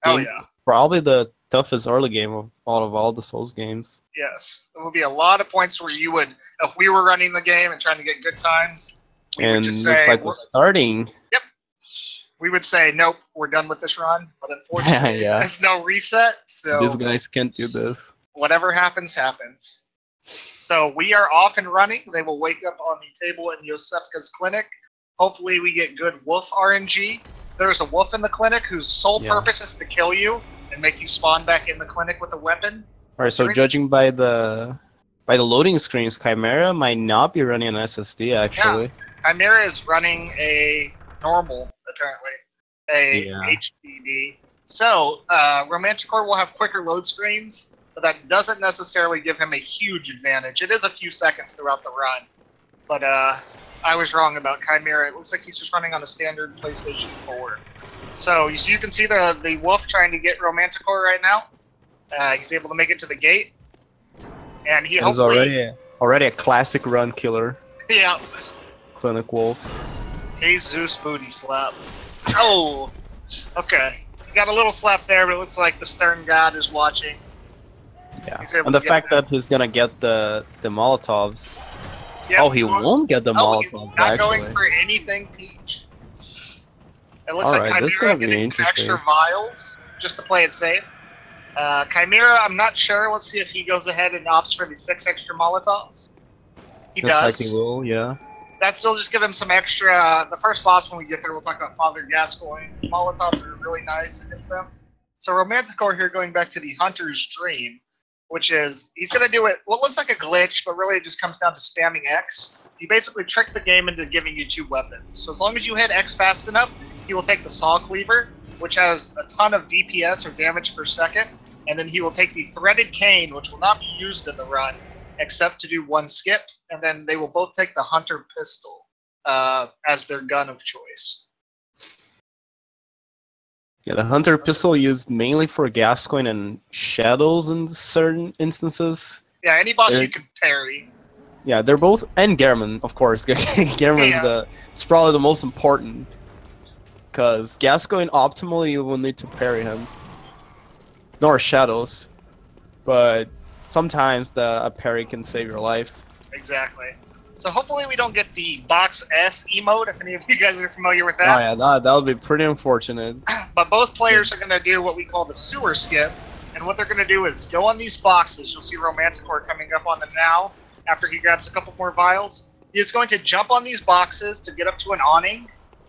Oh, game, yeah. probably the toughest early game of all the Souls games. Yes. There will be a lot of points where you would, if we were running the game and trying to get good times, we would And just looks say, like we're starting. Yep. We would say, nope, we're done with this run. But unfortunately, Yeah. there's no reset. So These guys can't do this. whatever happens, happens. So we are off and running. They will wake up on the table in Yosefka's clinic. Hopefully we get good wolf RNG. There's a wolf in the clinic whose sole purpose is to kill you and make you spawn back in the clinic with a weapon. Alright, so judging by the loading screens, Chimera might not be running an SSD actually. Yeah. Chimera is running a normal, apparently, HDD. So Romanticore will have quicker load screens, but that doesn't necessarily give him a huge advantage. It is a few seconds throughout the run, but I was wrong about Chimera. It looks like he's just running on a standard PlayStation 4. So you can see the wolf trying to get Romanticore right now. He's able to make it to the gate, and he hopefully already a classic run killer. Yeah. Clinic wolf. Jesus booty slap. Oh, okay. You got a little slap there, but it looks like the Stern God is watching. Yeah, and the fact that he's gonna get the Molotovs. Yep, he won't get the Molotovs, not going for anything, Peach. It looks like Chimera getting some extra vials just to play it safe. Chimera, I'm not sure. Let's see if he goes ahead and opts for the 6 extra Molotovs. He does. Looks like he will, yeah. That'll just give him some extra. The first boss, when we get there, we'll talk about Father Gascoigne. Molotovs are really nice against them. So Romanticore here, going back to the Hunter's Dream, which is, he's going to do it, what looks like a glitch, but really it just comes down to spamming X. You basically trick the game into giving you 2 weapons. So as long as you hit X fast enough, he will take the Saw Cleaver, which has a ton of DPS or damage per second, and then he will take the Threaded Cane, which will not be used in the run, except to do 1 skip, and then they will both take the Hunter Pistol as their gun of choice. Yeah, the Hunter Pistol used mainly for Gascoigne and Shadows in certain instances. Yeah, any boss you can parry. Yeah, they're both, and Gehrman, of course. Gehrman's it's probably the most important, because Gascoigne optimally you will need to parry him, nor Shadows, but sometimes a parry can save your life. Exactly. So hopefully we don't get the Box S emote, if any of you guys are familiar with that. Oh yeah, that would be pretty unfortunate. But both players are going to do what we call the sewer skip, and what they're going to do is go on these boxes. You'll see Romanticore coming up on them now, after he grabs a couple more vials. He is going to jump on these boxes to get up to an awning,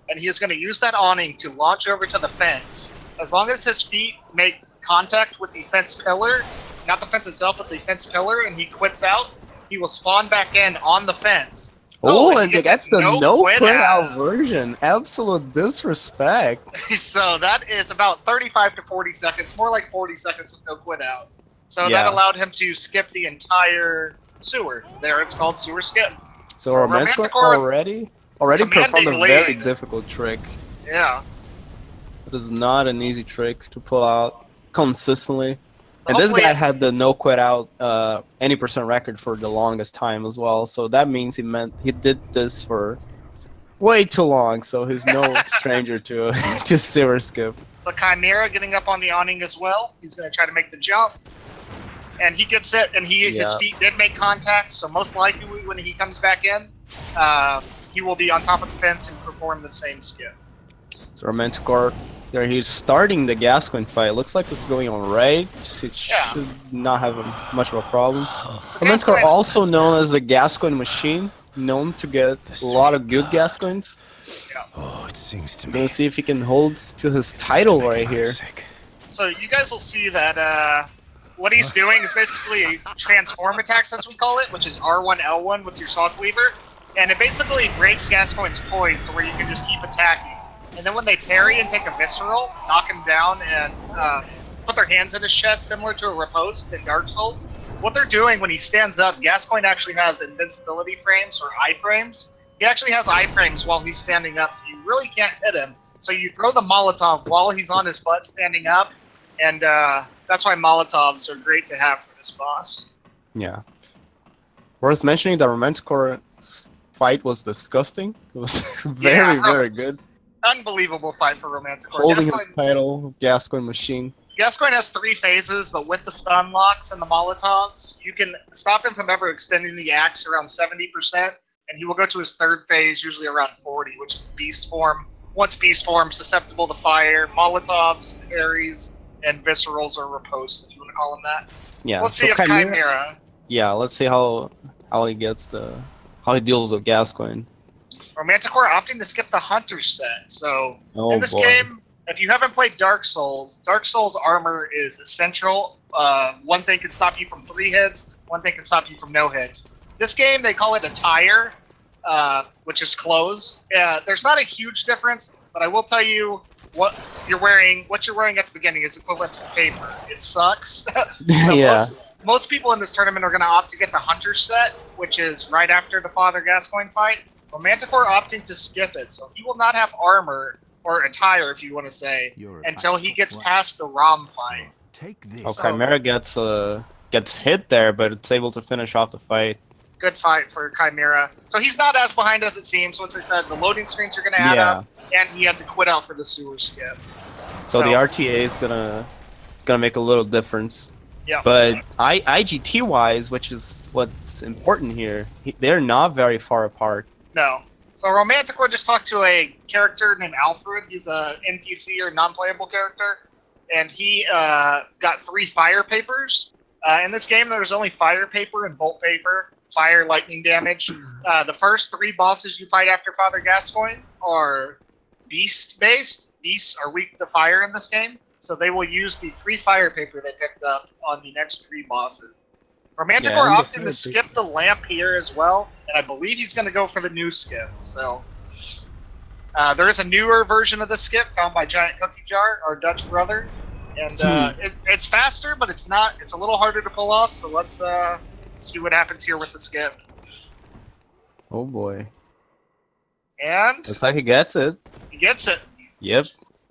and he is going to use that awning to launch over to the fence. As long as his feet make contact with the fence pillar, not the fence itself, but the fence pillar, and he quits out, he will spawn back in on the fence. Oh, and that's the no quit out version. Absolute disrespect. So that is about 35 to 40 seconds, more like 40 seconds with no quit out. So that allowed him to skip the entire sewer. There, it's called sewer skip. So Romanticore already performed a very difficult trick. Yeah. It is not an easy trick to pull out consistently. And this guy had the no quit out any percent record for the longest time as well. So that means he did this for way too long. So he's no stranger to sewer skip. So Chimera getting up on the awning as well. He's going to try to make the jump, and he gets it. And his feet did make contact. So most likely when he comes back in, he will be on top of the fence and perform the same skip. So Romanticore. There, he's starting the Gascoigne fight. Looks like it's going on right. It should not have much of a problem. Romanticore, also known as the Gascoigne Machine, known to get a lot of good Gascoignes. Yeah. Oh, it seems to me. We're gonna see if he can hold to his title right here. So you guys will see that what he's doing is basically a transform attacks, as we call it, which is R1, L1 with your saw cleaver, and it basically breaks Gascoigne's poise to where you can just keep attacking. And then when they parry and take a visceral, knock him down and put their hands in his chest, similar to a riposte in Dark Souls, what they're doing when he stands up, Gascoigne actually has invincibility frames or iframes. He actually has iframes while he's standing up, so you really can't hit him. So you throw the Molotov while he's on his butt standing up, and that's why Molotovs are great to have for this boss. Yeah. Worth mentioning that Romanticore's fight was disgusting. It was very good. Unbelievable fight for Romanticore. Holding his title, Gascoigne Machine. Gascoigne has 3 phases, but with the stun locks and the Molotovs, you can stop him from ever extending the axe around 70%, and he will go to his 3rd phase, usually around 40, which is Beast Form. Once Beast Form, susceptible to fire, Molotovs, parries, and Viscerals or Riposte, if you want to call them that. Yeah. Let's see if Chimera. Yeah, let's see how he gets how he deals with Gascoigne. Romanticore opting to skip the Hunter set. So in this game, if you haven't played Dark Souls armor is essential. One thing can stop you from 3 hits. One thing can stop you from no hits. This game, they call it attire, which is clothes. There's not a huge difference, but I will tell you what you're wearing at the beginning is equivalent to paper. It sucks. So yeah. Most people in this tournament are going to opt to get the Hunter set, which is right after the Father Gascoigne fight. Romanticore opting to skip it, so he will not have armor or attire, if you want to say, until he gets past the Rom fight. Oh, Chimera gets hit there, but it's able to finish off the fight. Good fight for Chimera. So he's not as behind as it seems. Once I said, the loading screens are going to add up, and he had to quit out for the sewer skip. So the RTA is gonna make a little difference. Yeah. But IGT wise, which is what's important here, they're not very far apart. No. So Romanticore just talked to a character named Alfred. He's a NPC or non-playable character, and he got 3 fire papers. In this game, there's only fire paper and bolt paper. Fire, lightning damage. The first 3 bosses you fight after Father Gascoigne are beast-based. Beasts are weak to fire in this game, so they will use the 3 fire paper they picked up on the next 3 bosses. Romanticore opted to skip the lamp here as well, and I believe he's going to go for the new skip. So there is a newer version of the skip found by Giant Cookie Jar, our Dutch brother, and it's faster, but it's not. It's a little harder to pull off. So let's see what happens here with the skip. Oh boy! And looks like he gets it. He gets it. Yep.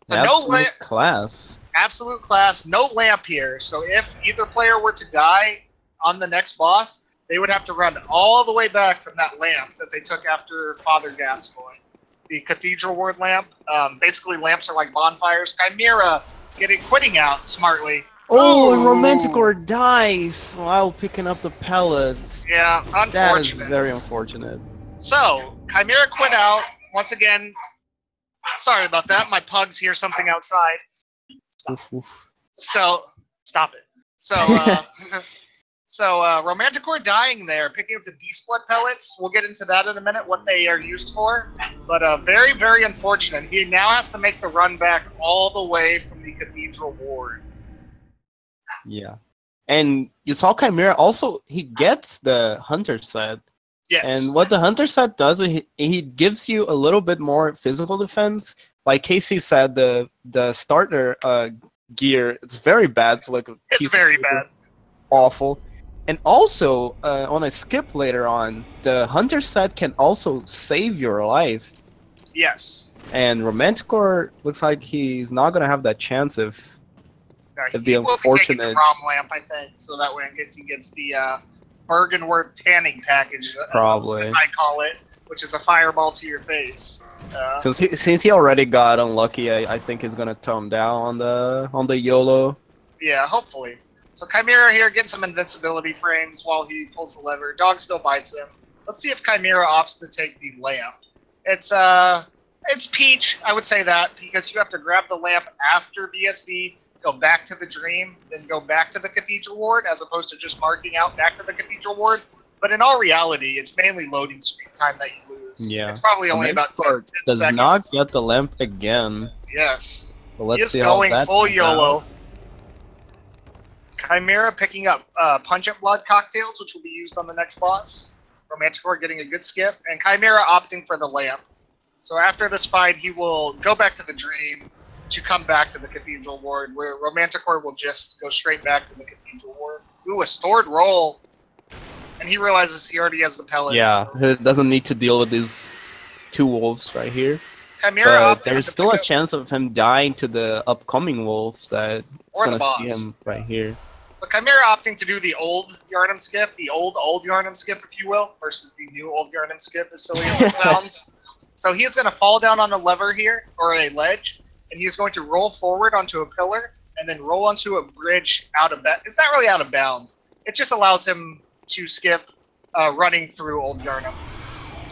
So absolute class. Absolute class. No lamp here. So if either player were to die on the next boss, they would have to run all the way back from that lamp that they took after Father Gascoigne. The Cathedral Ward lamp. Basically, lamps are like bonfires. Chimera quitting out smartly. Oh, and Romanticore dies while picking up the pellets. Yeah, unfortunate. That is very unfortunate. So, Chimera quit out. Once again, sorry about that. My pugs hear something outside. Oof, oof. So, stop it. So, Romanticore dying there, picking up the Beast Blood pellets. We'll get into that in a minute, what they are used for. But very, very unfortunate. He now has to make the run back all the way from the Cathedral Ward. Yeah. And you saw Chimera also, he gets the Hunter set. Yes. And what the Hunter set does, he gives you a little bit more physical defense. Like Casey said, the starter gear, it's very bad. It's very bad. Awful. And also, on a skip later on, the Hunter set can also save your life. Yes. And Romanticore looks like he's not going to have that chance if the unfortunate... will be taking the Rom lamp, I think, so that way in case he gets the Bergenworth tanning package, probably, as I call it, which is a fireball to your face. Since he already got unlucky, I think he's going to tone down on the YOLO. Yeah, hopefully. So Chimera here getting some invincibility frames while he pulls the lever. Dog still bites him. Let's see if Chimera opts to take the lamp. It's Peach, I would say that, because you have to grab the lamp after BSB, go back to the Dream, then go back to the Cathedral Ward, as opposed to just marking out back to the Cathedral Ward. But in all reality, it's mainly loading screen time that you lose. Yeah. It's probably only about 10 does seconds. not get the lamp again. Yes. Well, let's see going how that full YOLO. out. Chimera picking up Pungent Blood cocktails, which will be used on the next boss. Romanticore getting a good skip, and Chimera opting for the lamp. So after this fight, he will go back to the Dream to come back to the Cathedral Ward, where Romanticore will just go straight back to the Cathedral Ward. Ooh, a stored roll. And he realizes he already has the pellets. Yeah, so. He doesn't need to deal with these 2 wolves right here. Chimera but there's still a chance of him dying to the upcoming wolves that it's going to see him right here. So Chimera opting to do the old Yharnam skip, the old Yharnam skip, if you will, versus the new old Yharnam skip, as silly as it sounds. So he is going to fall down on a lever here, or a ledge, and he is going to roll forward onto a pillar, and then roll onto a bridge out of bounds. It's not really out of bounds. It just allows him to skip running through Old Yarnum.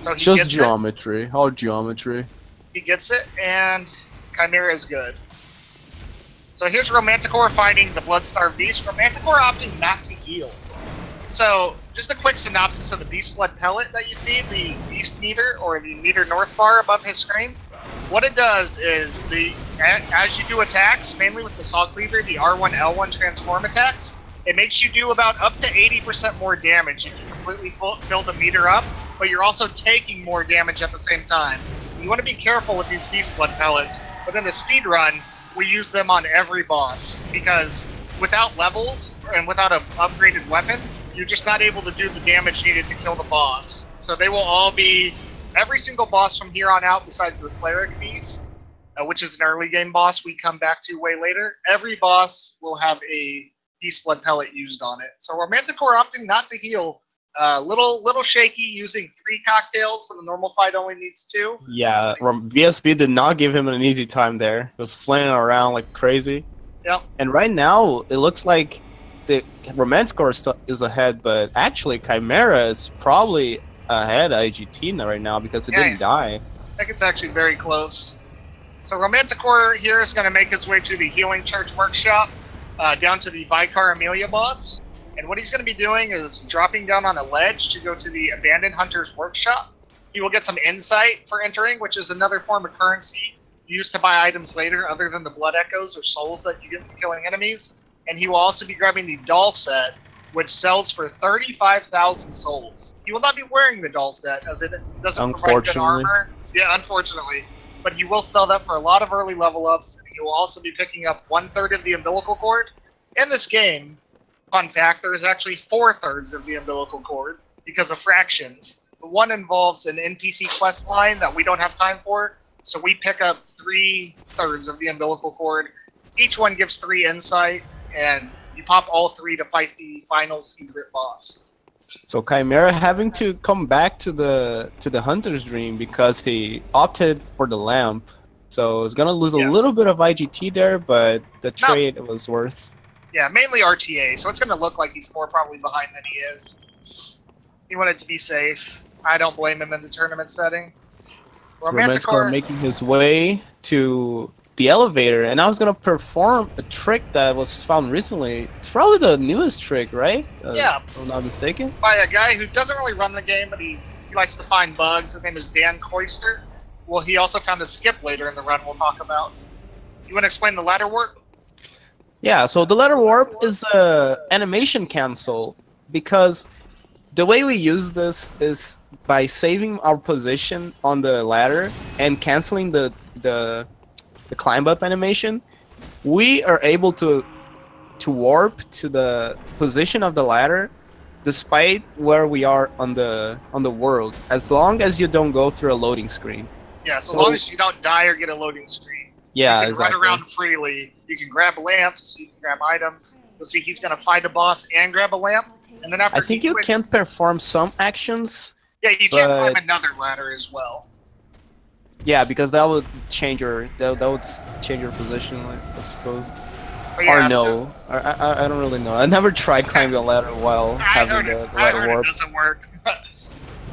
So he just gets geometry. it. All geometry. He gets it, and Chimera is good. So here's Romanticore fighting the Bloodstarved Beast. Romanticore opting not to heal. So, just a quick synopsis of the Beast Blood pellet that you see, the Beast meter, or the meter north bar above his screen. What it does is, as you do attacks, mainly with the Saw Cleaver, the R1, L1 transform attacks, it makes you do about up to 80% more damage if you completely fill the meter up, but you're also taking more damage at the same time. So you want to be careful with these Beast Blood pellets, but in the speed run, we use them on every boss, because without levels, and without an upgraded weapon, you're just not able to do the damage needed to kill the boss. So they will all be, every single boss from here on out, besides the Cleric Beast, which is an early game boss we come back to way later, every boss will have a Beast Blood pellet used on it. So Romanticore opting not to heal, little shaky, using 3 cocktails when the normal fight only needs 2. Yeah, VSB did not give him an easy time there. He was flailing around like crazy. Yep. And right now, it looks like the Romanticore is ahead, but actually Chimera is probably ahead of IGT right now because it didn't die. I think it's actually very close. So Romanticore here is going to make his way to the Healing Church Workshop, down to the Vicar Amelia boss. And what he's going to be doing is dropping down on a ledge to go to the Abandoned Hunter's Workshop. He will get some insight for entering, which is another form of currency used to buy items later other than the blood echoes or souls that you get from killing enemies. And he will also be grabbing the doll set, which sells for 35,000 souls. He will not be wearing the doll set, as it doesn't provide good armor. Yeah, unfortunately. But he will sell that for a lot of early level ups, and he will also be picking up 1/3 of the umbilical cord. In this game, fun fact, there is actually 4/3 of the umbilical cord because of fractions. The one involves an NPC quest line that we don't have time for, so we pick up 3/3 of the umbilical cord. Each one gives 3 insight, and you pop all 3 to fight the final secret boss. So Chimera having to come back to the Hunter's Dream because he opted for the lamp. So it's gonna lose a little bit of IGT there, but the trade was worth. Yeah, mainly RTA, so it's gonna look like he's more probably behind than he is. He wanted to be safe. I don't blame him in the tournament setting. Romanticore making his way to the elevator, and I was gonna perform a trick that was found recently. It's probably the newest trick, right? Yeah. If I'm not mistaken. By a guy who doesn't really run the game, but he likes to find bugs. His name is Dan Koister. Well, he also found a skip later in the run we'll talk about. You want to explain the ladder warp? Yeah, so the ladder warp is a animation cancel, because the way we use this is by saving our position on the ladder and canceling the climb up animation. We are able to warp to the position of the ladder despite where we are on the world, as long as you don't go through a loading screen. Yeah, so long as you don't die or get a loading screen. Yeah, you can run around freely. You can grab lamps, you can grab items. You'll see he's gonna fight a boss and grab a lamp, and then after I think you can perform some actions. Yeah, you can climb another ladder as well. Yeah, because that would change your change your position, I suppose. Yeah, or no, I don't really know. I never tried climbing a ladder while having the ladder warp. It doesn't work.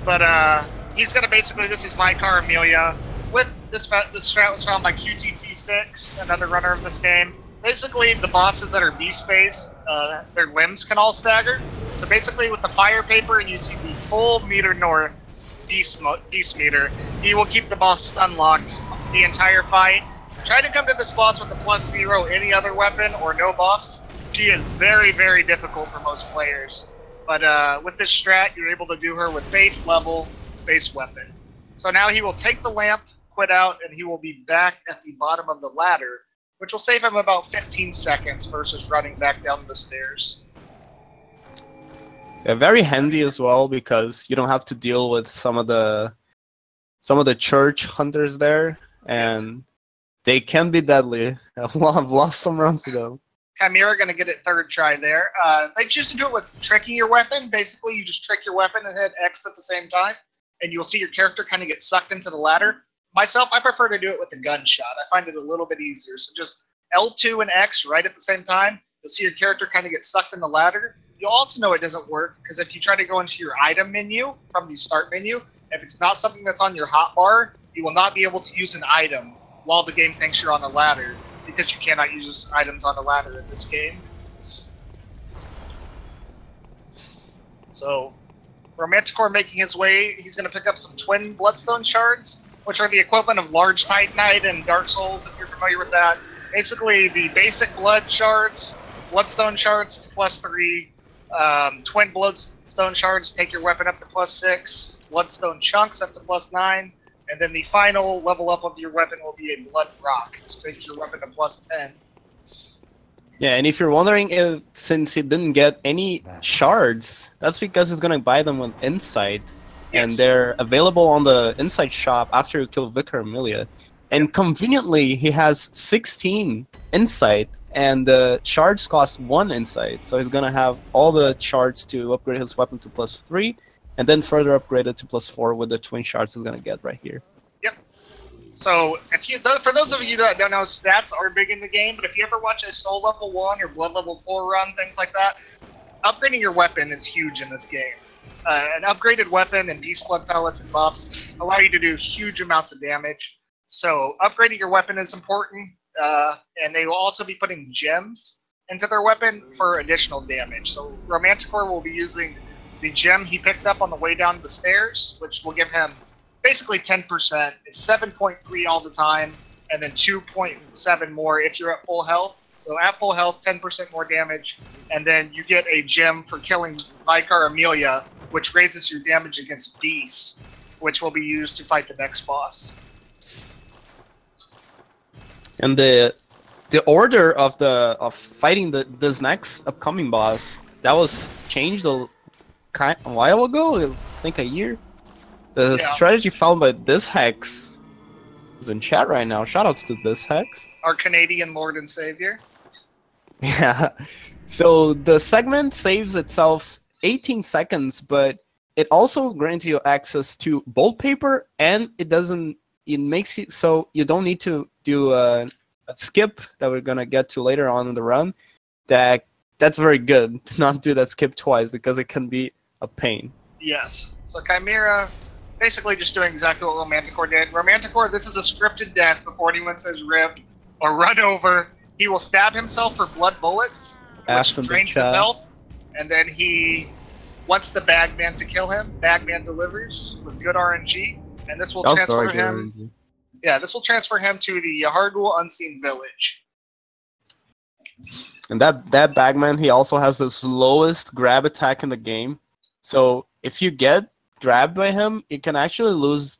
But he's gonna basically, this is Vicar Amelia. With this strat was found by QTT6, another runner of this game. Basically, the bosses that are beast-based, their limbs can all stagger. So basically, with the fire paper, and you see the full meter north beast meter, he will keep the boss stun locked the entire fight. Try to come to this boss with a +0 any other weapon or no buffs. She is very, very difficult for most players. But with this strat, you're able to do her with base level, base weapon. So now he will take the lamp, quit out, and he will be back at the bottom of the ladder, which will save him about 15 seconds versus running back down the stairs. Yeah, very handy as well, because you don't have to deal with some of the church hunters there, and they can be deadly. I've lost some runs to them. Chimera gonna get it 3rd try there. They choose to do it with tricking your weapon. Basically, you just trick your weapon and hit X at the same time, and you'll see your character kind of get sucked into the ladder. Myself, I prefer to do it with a gunshot. I find it a little bit easier. So just L2 and X right at the same time. You'll see your character kind of get sucked in the ladder. You'll also know it doesn't work because if you try to go into your item menu from the start menu, if it's not something that's on your hotbar, you will not be able to use an item while the game thinks you're on a ladder because you cannot use items on a ladder in this game. So, Romanticore making his way, he's going to pick up some twin Bloodstone shards, which are the equivalent of large Titanite in Dark Souls, if you're familiar with that. Basically, the basic blood shards, Bloodstone shards to +3, twin Bloodstone shards take your weapon up to +6, Bloodstone chunks up to +9, and then the final level up of your weapon will be a Blood Rock to take your weapon to +10. Yeah, and if you're wondering if since he didn't get any shards, that's because he's gonna buy them with Insight, and they're available on the Insight shop after you kill Vicar Amelia. And conveniently, he has 16 Insight, and the shards cost 1 Insight, so he's gonna have all the shards to upgrade his weapon to +3, and then further upgrade it to +4 with the twin shards he's gonna get right here. So, for those of you that don't know, stats are big in the game, but if you ever watch a Soul Level 1 or Blood Level 4 run, things like that, upgrading your weapon is huge in this game. An upgraded weapon and Beast Blood pellets and buffs allow you to do huge amounts of damage. So, upgrading your weapon is important, and they will also be putting gems into their weapon for additional damage. So, Romanticore will be using the gem he picked up on the way down the stairs, which will give him basically 10%. It's 7.3 all the time, and then 2.7 more if you're at full health. So at full health, 10% more damage, and then you get a gem for killing Vicar Amelia, which raises your damage against beasts, which will be used to fight the next boss. And the order of fighting this next upcoming boss, that was changed a while ago. I think a year. The strategy found by this Hex is in chat right now. Shoutouts to this Hex. Our Canadian Lord and Savior. Yeah. So the segment saves itself 18 seconds, but it also grants you access to bolt paper, and it makes it so you don't need to do a skip that we're gonna get to later on in the run. That's very good to not do that skip twice because it can be a pain. Yes. So Chimera, basically just doing exactly what Romanticore did. Romanticore, this is a scripted death before anyone says rip or run over. He will stab himself for blood bullets, which drains his health, and then he wants the Bagman to kill him. Bagman delivers with good RNG, and this will transfer him. Yeah, this will transfer him to the Hardwool Unseen Village. And that Bagman, he also has the slowest grab attack in the game. So if you get grabbed by him, you can actually lose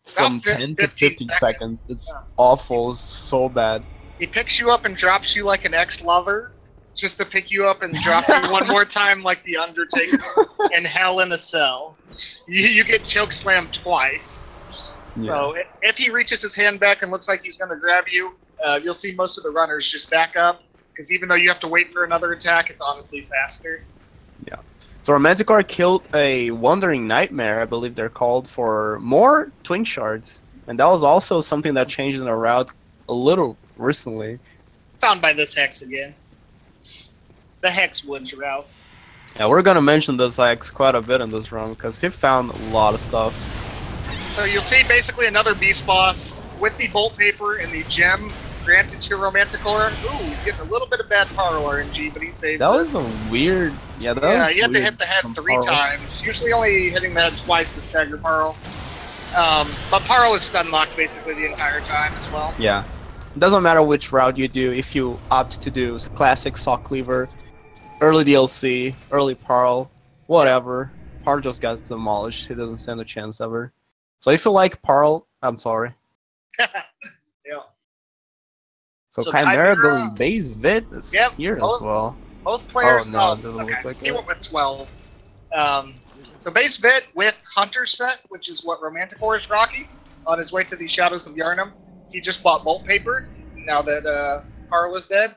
from 10 to 15 seconds. It's awful, so bad. He picks you up and drops you like an ex-lover, just to pick you up and drop you one more time like the Undertaker in Hell in a Cell. You get chokeslammed twice. Yeah. So if he reaches his hand back and looks like he's going to grab you, you'll see most of the runners just back up, because even though you have to wait for another attack, it's honestly faster. Yeah. So Romanticore killed a Wandering Nightmare, I believe they're called, for more twin shards. And that was also something that changed in the route a little recently. Found by this Hex again. The Hex Woods route. Yeah, we're gonna mention this Hex quite a bit in this run, because he found a lot of stuff. So you'll see basically another beast boss with the bolt paper and the gem granted to Romanticore. Ooh, he's getting a little bit of bad Parl RNG, but he saves That it. was a weird... Yeah, that was Yeah, you have to weird hit the head 3 Parl. times. Usually only hitting the head twice to stagger Parl. But Parl is stun locked basically the entire time as well. Yeah. It doesn't matter which route you do, if you opt to do classic Saw Cleaver, early DLC, early Parl, whatever. Parl just got demolished. He doesn't stand a chance ever. So if you like Parl, I'm sorry. Yeah. So Chimera going base Vit is here as well. Both players. Oh no, it doesn't look like he it. went with 12. So base Vit with Hunter set, which is what Romanticore is rocking, on his way to the Shadows of Yharnam. He just bought bolt paper now that Parl is dead.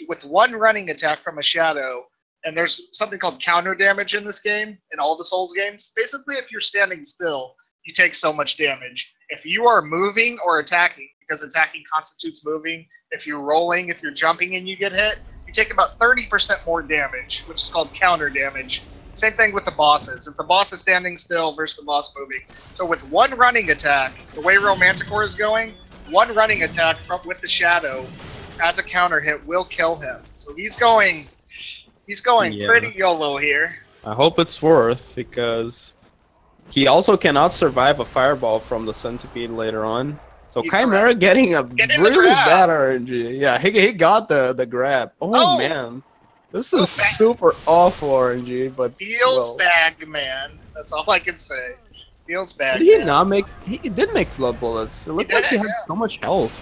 With one running attack from a shadow, and there's something called counter damage in this game, in all the Souls games. Basically, if you're standing still, you take so much damage. If you are moving or attacking, because attacking constitutes moving, if you're rolling, if you're jumping and you get hit, you take about 30% more damage, which is called counter damage. Same thing with the bosses. If the boss is standing still versus the boss moving. So with one running attack, the way Romanticore is going, one running attack with the shadow as a counter hit will kill him. So he's going pretty YOLO here. I hope it's worth, because he also cannot survive a fireball from the centipede later on. So Chimera getting a really bad RNG. Yeah, he got the grab. Oh man. This is super awful RNG, but feels bad, man. That's all I can say. Feels bad. Did he not make? He did make blood bullets. It looked like he had so much health.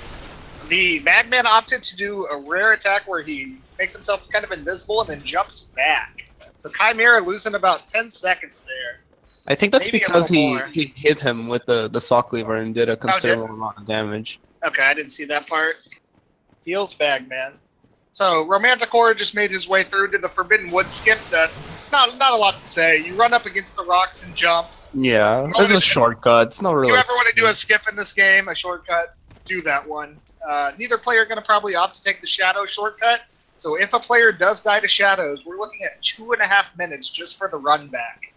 The Magman opted to do a rare attack where he makes himself kind of invisible and then jumps back. So Chimera losing about 10 seconds there. I think that's because he hit him with the saw cleaver and did a considerable amount of damage. Okay, I didn't see that part. Feels bad, man. So Romanticore just made his way through to the Forbidden Woods skip. That not a lot to say. You run up against the rocks and jump. Yeah, it's a shortcut. It's not really. If you ever want to do a skip in this game, a shortcut, do that one. Neither player are going to probably opt to take the shadow shortcut. So if a player does die to shadows, we're looking at 2.5 minutes just for the run back.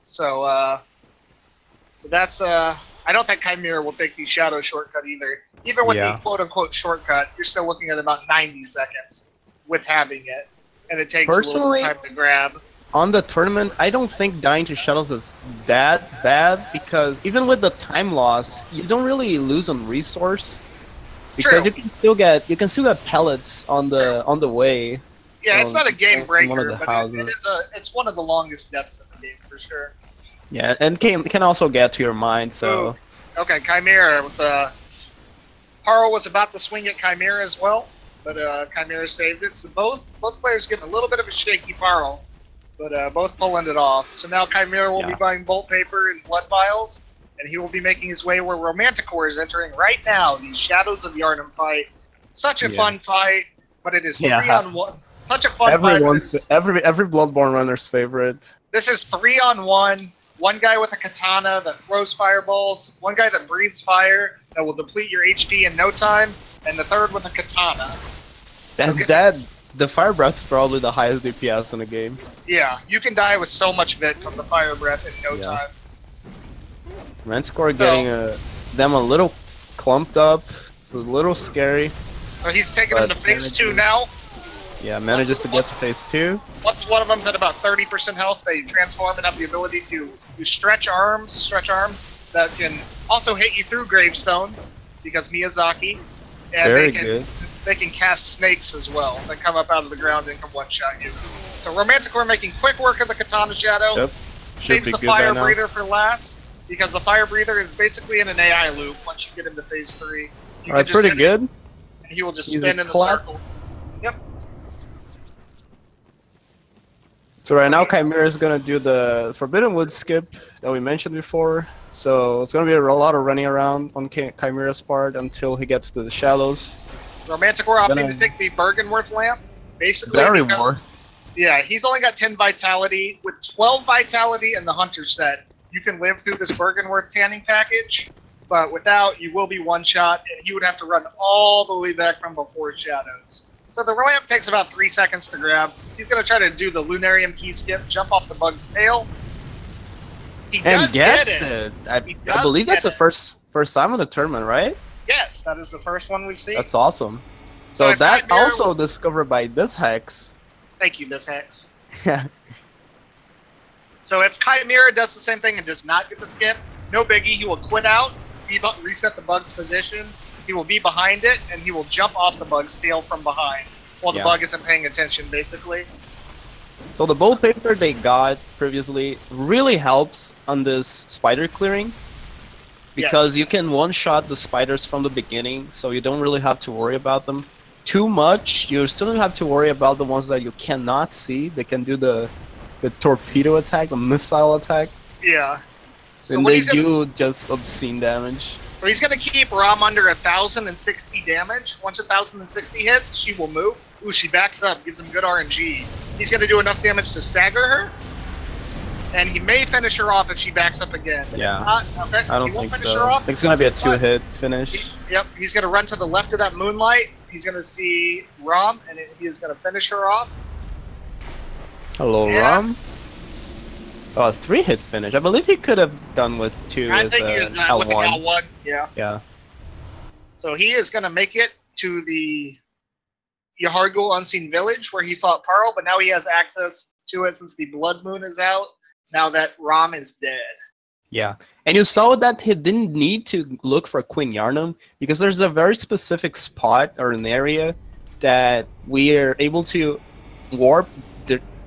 So that's I don't think Chimera will take the shadow shortcut either. Even with the quote-unquote shortcut, you're still looking at about 90 seconds with having it, and it takes a little time to grab. On the tournament, I don't think dying to shadows is that bad, because even with the time loss, you don't really lose on resource, because you can still get pellets on the way. Yeah, it's not a game breaker, but it's one of the longest deaths in the game for sure. Yeah, and can also get to your mind. So. Ooh. Okay, Chimera with Harl was about to swing at Chimera as well, but Chimera saved it. So both players getting a little bit of a shaky Harl, but both pulling it off. So now Chimera will be buying Bolt Paper and Blood Vials, and he will be making his way where Romanticore is entering right now. The Shadows of Yharnam fight. Such a fun fight, but it is 3-on-1. Such a fun fight. Every Bloodborne runner's favorite. This is 3-on-1. One guy with a katana that throws fireballs, one guy that breathes fire that will deplete your HP in no time, and the third with a katana. The fire breath's probably the highest DPS in the game. Yeah, you can die with so much vit from the fire breath in no time. Romanticore getting them a little clumped up. It's a little scary. So he's taking them to phase 2 now. Yeah, manages to get to phase 2. Once one of them's at about 30% health, they transform and have the ability to stretch arms that can also hit you through gravestones, because Miyazaki. And they can cast snakes as well that come up out of the ground and can one-shot you. So Romanticore making quick work of the Katana Shadow. Saves the Fire Breather for last, because the Fire Breather is basically in an AI loop once you get into phase 3. Alright, pretty good. And he will just spin in a circle. Yep. So right now Chimera is going to do the Forbidden Woods skip that we mentioned before. So it's going to be a lot of running around on Chimera's part until he gets to the Shadows. Romanticore opting to take the Bergenworth lamp. Basically, very worth. Yeah, he's only got 10 vitality. With 12 vitality in the Hunter set, you can live through this Bergenworth tanning package. But without, you will be one-shot, and he would have to run all the way back from before Shadows. So the lamp takes about 3 seconds to grab. He's going to try to do the Lunarium key skip, jump off the bug's tail. He does get it. I believe that's the first time in the tournament, right? Yes, that is the first one we've seen. That's awesome. So that also discovered by this Hex. Thank you, this Hex. Yeah. So if Chimera does the same thing and does not get the skip, no biggie, he will quit out, reset the bug's position. He will be behind it, and he will jump off the bug's tail from behind, while the bug isn't paying attention, basically. So the Bolt Paper they got previously really helps on this spider clearing, because you can one-shot the spiders from the beginning, so you don't really have to worry about them too much. You still have to worry about the ones that you cannot see. They can do the torpedo attack, the missile attack. Yeah. So and they do just obscene damage. So he's going to keep Rom under 1,060 damage. Once 1,060 hits, she will move. Ooh, she backs up, gives him good RNG. He's going to do enough damage to stagger her. and he may finish her off if she backs up again. Yeah. Okay. I don't he won't think finish so. her off, I think it's gonna be a 2-hit finish. Yep, he's going to run to the left of that moonlight. He's going to see Rom, and he is going to finish her off. Hello, Rom. Oh, a 3-hit finish. I believe he could have done with 2 I with think L1. with the L1, yeah. Yeah. So he is going to make it to the Yahargul Unseen Village where he fought Pearl, but now he has access to it since the Blood Moon is out, now that Rom is dead. Yeah, and you saw that he didn't need to look for Queen Yarnum because there's a very specific spot or an area that we are able to warp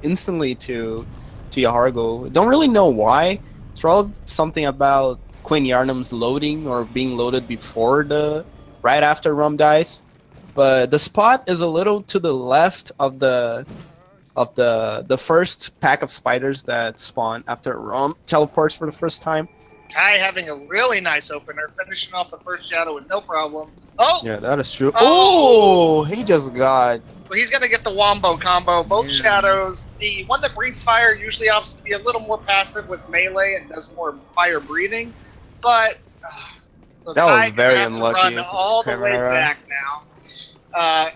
instantly to Yahargul. Don't really know why. It's probably something about Queen Yarnum's loading or being loaded before right after Rum dies. But the spot is a little to the left of the first pack of spiders that spawn after Rom teleports for the first time. Kai having a really nice opener, finishing off the first shadow with no problem. Oh! Yeah, that is true. Oh, he just got... Well, he's going to get the Wombo combo, both shadows. The one that breathes fire usually opts to be a little more passive with melee and does more fire breathing, but... so that Kai was very have to unlucky. run all the way back now.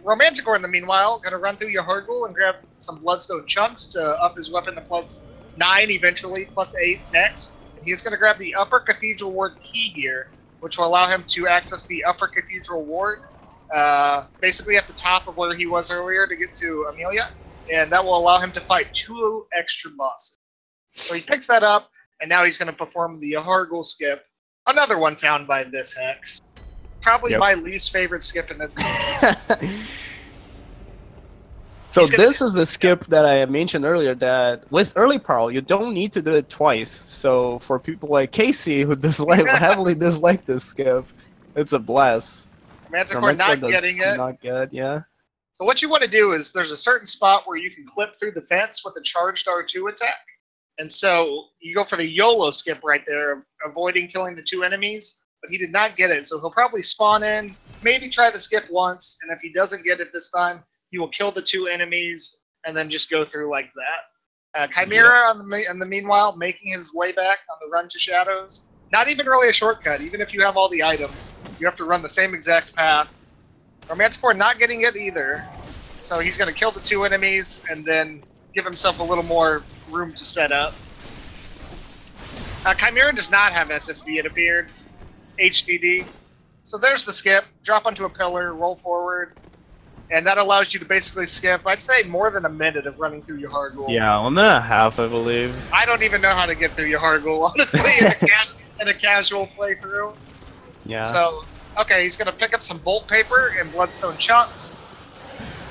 Romanticore, in the meanwhile, going to run through Yahargul and grab some Bloodstone chunks to up his weapon to +9 eventually, +8 next. And he's going to grab the Upper Cathedral Ward key here, which will allow him to access the Upper Cathedral Ward, basically at the top of where he was earlier to get to Amelia, and that will allow him to fight 2 extra bosses. So he picks that up, and now he's going to perform the Yahargul skip, another one found by this Hex. Probably my least favorite skip in this game. So this is the skip that I mentioned earlier, that with early Pearl, you don't need to do it twice. So for people like Casey, who heavily dislike this skip, it's a blast. Romanticore not getting it. Not good, yeah. So what you want to do is, there's a certain spot where you can clip through the fence with a charged R2 attack. And so you go for the YOLO skip right there, avoiding killing the 2 enemies. But he did not get it, so he'll probably spawn in, maybe try the skip once, and if he doesn't get it this time, he will kill the 2 enemies, and then just go through like that. Chimera, in the meanwhile, making his way back on the run to Shadows. Not even really a shortcut, even if you have all the items. You have to run the same exact path. Romanticore not getting it either, so he's going to kill the 2 enemies, and then give himself a little more room to set up. Chimera does not have SSD, it appeared. HDD. So there's the skip. Drop onto a pillar, roll forward, and that allows you to basically skip, I'd say, more than a minute of running through Yahargul. Yeah, 1.5, I believe. I don't even know how to get through Yahargul, honestly, in a casual playthrough. Yeah. So, okay, he's going to pick up some bolt paper and bloodstone chunks,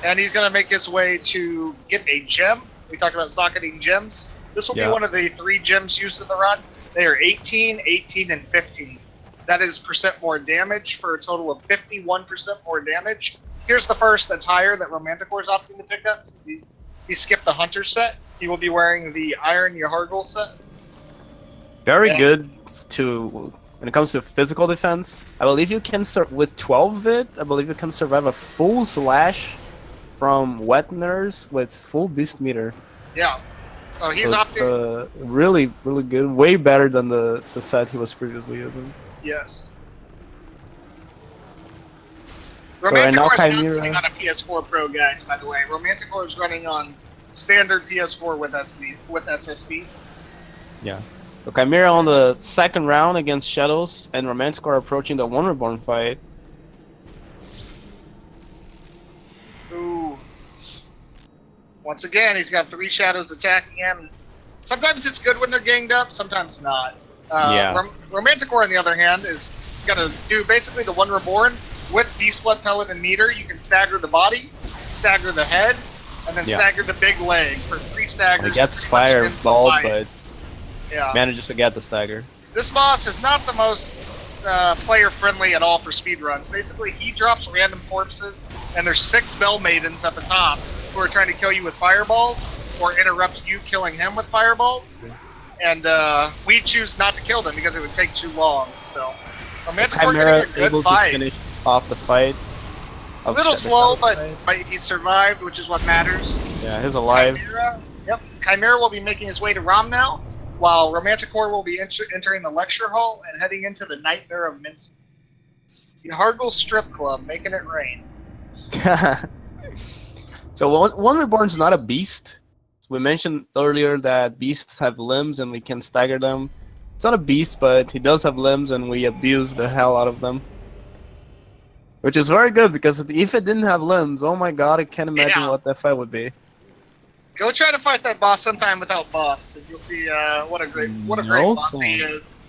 and he's going to make his way to get a gem. We talked about socketing gems. This will be one of the 3 gems used in the run. They are 18, 18, and 15. That is % more damage for a total of 51% more damage. Here's the first that's higher that Romanticore is opting to pick up since he skipped the Hunter set. He will be wearing the Iron Yahargul set. Very good when it comes to physical defense. I believe you can with 12 of it. I believe you can survive a full slash from Wetners with full beast meter. Yeah. Oh, he's opting. It's really, really good. Way better than the set he was previously using. Yes. Romanticore is not running on a PS4 Pro, guys, by the way. Romanticore is running on standard PS4 with SSD. Yeah. So Chimera on the second round against Shadows, and Romanticore approaching the Wonderborn fight. Ooh. Once again, he's got 3 Shadows attacking him. Sometimes it's good when they're ganged up, sometimes not. Romanticore, on the other hand, is going to do basically the One Reborn with Beast Blood Pellet and Meter. You can stagger the body, stagger the head, and then stagger the big leg for 3 staggers. He gets fireballed, but manages to get the stagger. This boss is not the most player-friendly at all for speedruns. Basically, he drops random corpses, and there's 6 Bell Maidens at the top who are trying to kill you with fireballs, or interrupt you killing him with fireballs. And we choose not to kill them because it would take too long. So, Chimera able to finish off the fight. A little slow, but he survived, which is what matters. Yeah, he's alive. Chimera, Yep. Chimera will be making his way to Rom now, while Romanticore will be entering the lecture hall and heading into the Nightmare of Minsk. The Hargle Strip Club, making it rain. So Wonderborn's not a beast. We mentioned earlier that beasts have limbs and we can stagger them. It's not a beast, but he does have limbs and we abuse the hell out of them. Which is very good, because if it didn't have limbs, oh my god, I can't imagine what that fight would be. Go try to fight that boss sometime without buffs, and you'll see what a great boss he is.